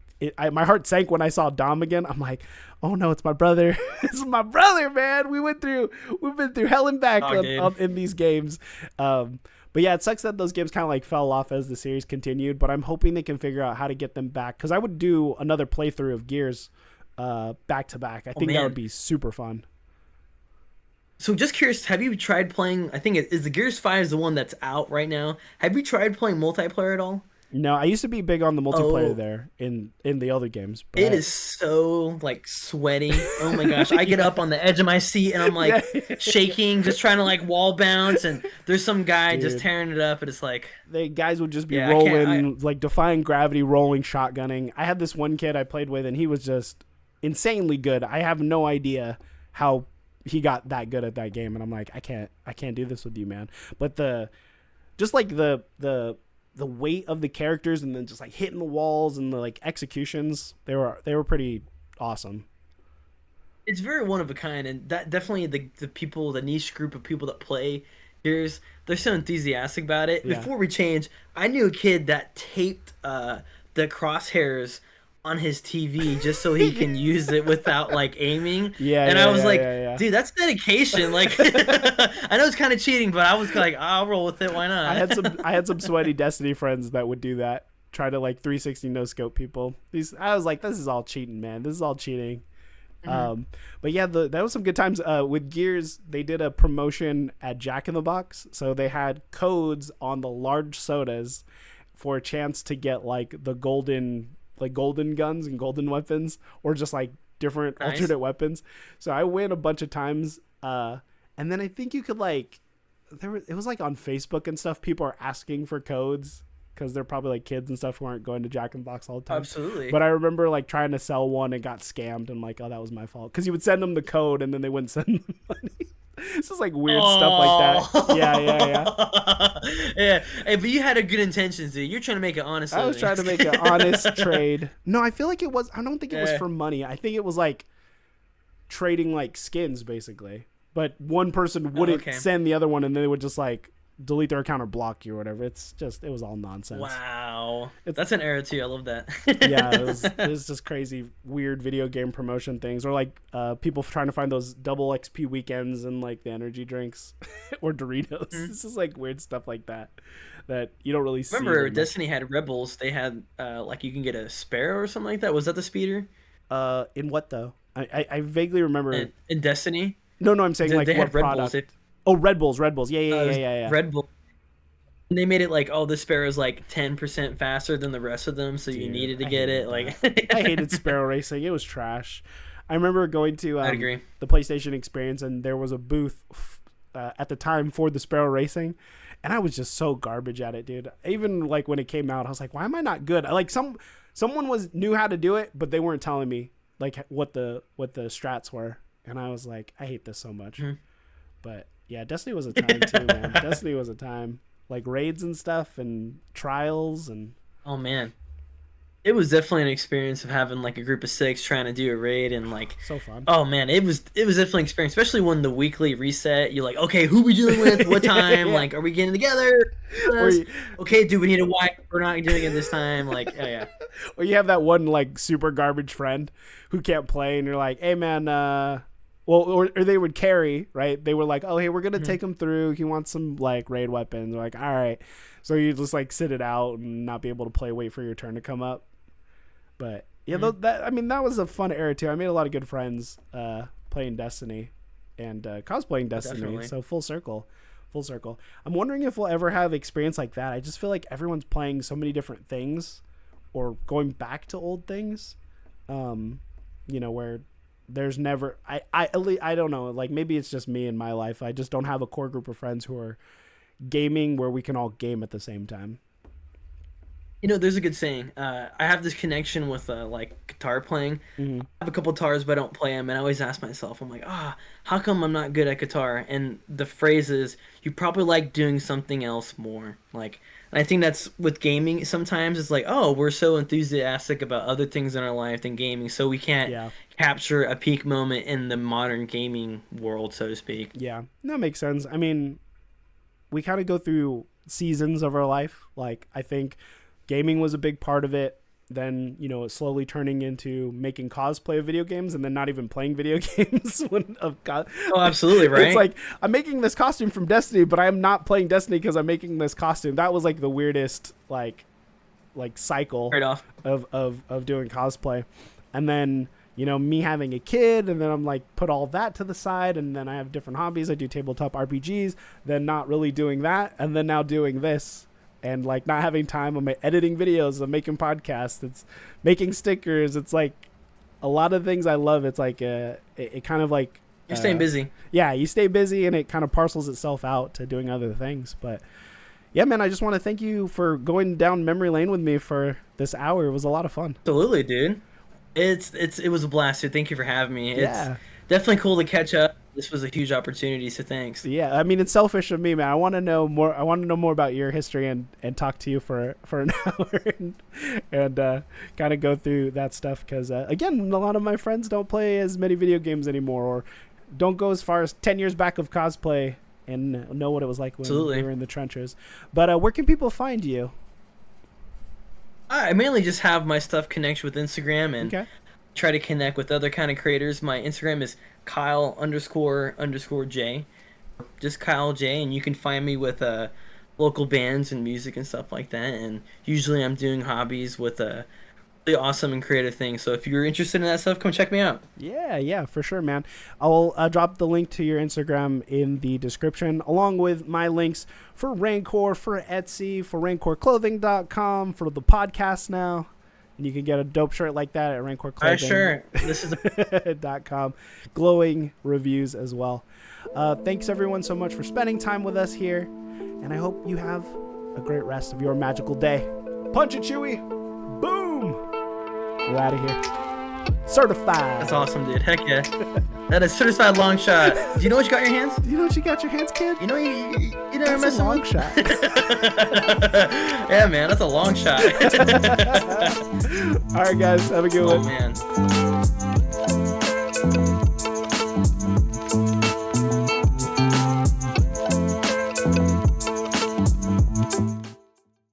my heart sank when I saw Dom again. I'm like, oh no, it's my brother. It's my brother, man. We've been through hell and back Oh, dude. in these games. But yeah, it sucks that those games kind of like fell off as the series continued. But I'm hoping they can figure out how to get them back because I would do another playthrough of Gears, back to back. I Oh think that would man. be super fun. So just curious, have you tried playing? I think is the Gears 5 is the one that's out right now. Have you tried playing multiplayer at all? No, I used to be big on the multiplayer Oh, there in the other games, it but is so like sweaty. Oh my gosh, I get up on the edge of my seat and I'm yeah, like shaking, just trying to like wall bounce, and there's some guy just dude. tearing it up, and it's like, The guys would just be yeah, I can't. rolling, like defying gravity, rolling, shotgunning. I had this one kid I played with, and he was just insanely good. I have no idea how he got that good at that game, and I'm like, I can't do this with you, man. But the weight of the characters, and then just like hitting the walls and the like executions, they were pretty awesome. It's very one of a kind, and that definitely the people, the niche group of people that play Gears, they're so enthusiastic about it. Yeah. Before we change, I knew a kid that taped the crosshairs on his TV just so he can use it without like aiming. Yeah, and yeah, I was yeah, like, yeah, yeah. dude, that's dedication. Like, I know it's kind of cheating, but I was like, I'll roll with it. Why not? I had some sweaty Destiny friends that would do that, try to like 360 no scope people. I was like, this is all cheating, man. This is all cheating. But yeah, that was some good times. With Gears, they did a promotion at Jack in the Box, so they had codes on the large sodas for a chance to get like the golden guns and golden weapons, or just like different alternate weapons. So I went a bunch of times, and then I think you could like it was like on Facebook and stuff, people are asking for codes because they're probably like kids and stuff who aren't going to Jack in the Box all the time. Absolutely. But I remember like trying to sell one and got scammed, and like, oh, that was my fault, because you would send them the code and then they wouldn't send the money. It's just like weird stuff like that. Yeah. Hey, but you had a good intentions, dude. You're trying to make it honest. I was trying to make an honest trade. No, I feel like it was. I don't think it was for money. I think it was like trading like skins, basically. But one person wouldn't send the other one, and they would just like delete their account or block you or whatever. It was all nonsense. Wow, that's an error too. I love that. Yeah, it was just crazy, weird video game promotion things, or like people trying to find those double XP weekends and like the energy drinks or Doritos. This is like weird stuff like that you don't really see. Remember, Destiny had Rebels. They had like you can get a sparrow or something like that. Was that the speeder? In what though? I vaguely remember in Destiny. No, I'm saying like what product? Red Bulls. Yeah. Red Bull. And they made it like, oh, the Sparrow's like 10% faster than the rest of them, so you needed to get it. Like, I hated Sparrow racing. It was trash. I remember going to I'd agree. the PlayStation Experience, and there was a booth at the time for the Sparrow racing, and I was just so garbage at it, dude. Even like when it came out, I was like, why am I not good? Like someone knew how to do it, but they weren't telling me like what the strats were, and I was like, I hate this so much. But yeah, Destiny was a time too, man. Destiny was a time. Like raids and stuff and trials and... Oh, man. It was definitely an experience of having like a group of 6 trying to do a raid, and like... So fun. Oh, man. It was definitely an experience, especially when the weekly reset, you're like, okay, who we dealing with? What time? Like, are we getting together? Okay, do we need a wipe? We're not doing it this time. Like, oh, yeah. Or you have that one like super garbage friend who can't play, and you're like, hey, man, or they would carry, right? They were like, oh, hey, we're going to take him through. He wants some, like, raid weapons. We're like, all right. So you just, like, sit it out and not be able to play, wait for your turn to come up. But, yeah, that was a fun era, too. I made a lot of good friends playing Destiny and cosplaying Destiny. Definitely. So full circle. I'm wondering if we'll ever have experience like that. I just feel like everyone's playing so many different things or going back to old things, where... There's never I don't know, like maybe it's just me in my life. I just don't have a core group of friends who are gaming where we can all game at the same time. There's a good saying. I have this connection with like guitar playing. I have a couple guitars, but I don't play them, and I always ask myself, I'm like, how come I'm not good at guitar? And the phrase is, you probably like doing something else more. Like, and I think that's with gaming. Sometimes it's like, oh, we're so enthusiastic about other things in our life than gaming, so we can't capture a peak moment in the modern gaming world, so to speak. Yeah, that makes sense. I mean, we kind of go through seasons of our life. Like, I think gaming was a big part of it. Then, it's slowly turning into making cosplay of video games, and then not even playing video games. Oh, absolutely, right? It's like, I'm making this costume from Destiny, but I'm not playing Destiny because I'm making this costume. That was like the weirdest like cycle of doing cosplay. And then, me having a kid, and then I'm like put all that to the side, and then I have different hobbies. I do tabletop RPGs, then not really doing that, and then now doing this. And like not having time, I'm editing videos, I'm making podcasts, it's making stickers. It's like a lot of things I love. It's like it kind of like you're staying busy. Yeah, you stay busy, and it kind of parcels itself out to doing other things. But yeah, man, I just want to thank you for going down memory lane with me for this hour. It was a lot of fun. Absolutely, dude. It was a blast, dude. Thank you for having me. It's Yeah. definitely cool to catch up. This was a huge opportunity, so thanks. Yeah, I mean, it's selfish of me, man. I want to know more. I want to know more about your history and talk to you for an hour and kind of go through that stuff because again, a lot of my friends don't play as many video games anymore, or don't go as far as 10 years back of cosplay and know what it was like when Absolutely. we were in the trenches. But where can people find you? I mainly just have my stuff connect with Instagram and Okay. try to connect with other kind of creators. My Instagram is Kyle__J, just Kyle J, and you can find me with local bands and music and stuff like that. And usually I'm doing hobbies with really awesome and creative things. So if you're interested in that stuff, come check me out. Yeah, for sure, man. I'll drop the link to your Instagram in the description, along with my links for Rancor, for Etsy, for RancorClothing.com, for the podcast now. And you can get a dope shirt like that at Rancor Clothing. Sure. This is .com. Glowing reviews as well. Thanks, everyone, so much for spending time with us here. And I hope you have a great rest of your magical day. Punch it, Chewy. Boom. We're out of here. Certified. That's awesome, dude. Heck yeah. That is certified long shot. Do you know what you got in your hands? Do you know what you got your hands, kid? You know you never That's mess a long with. shot. Yeah, man, that's a long shot. All right, guys. Have a good one. Oh, man.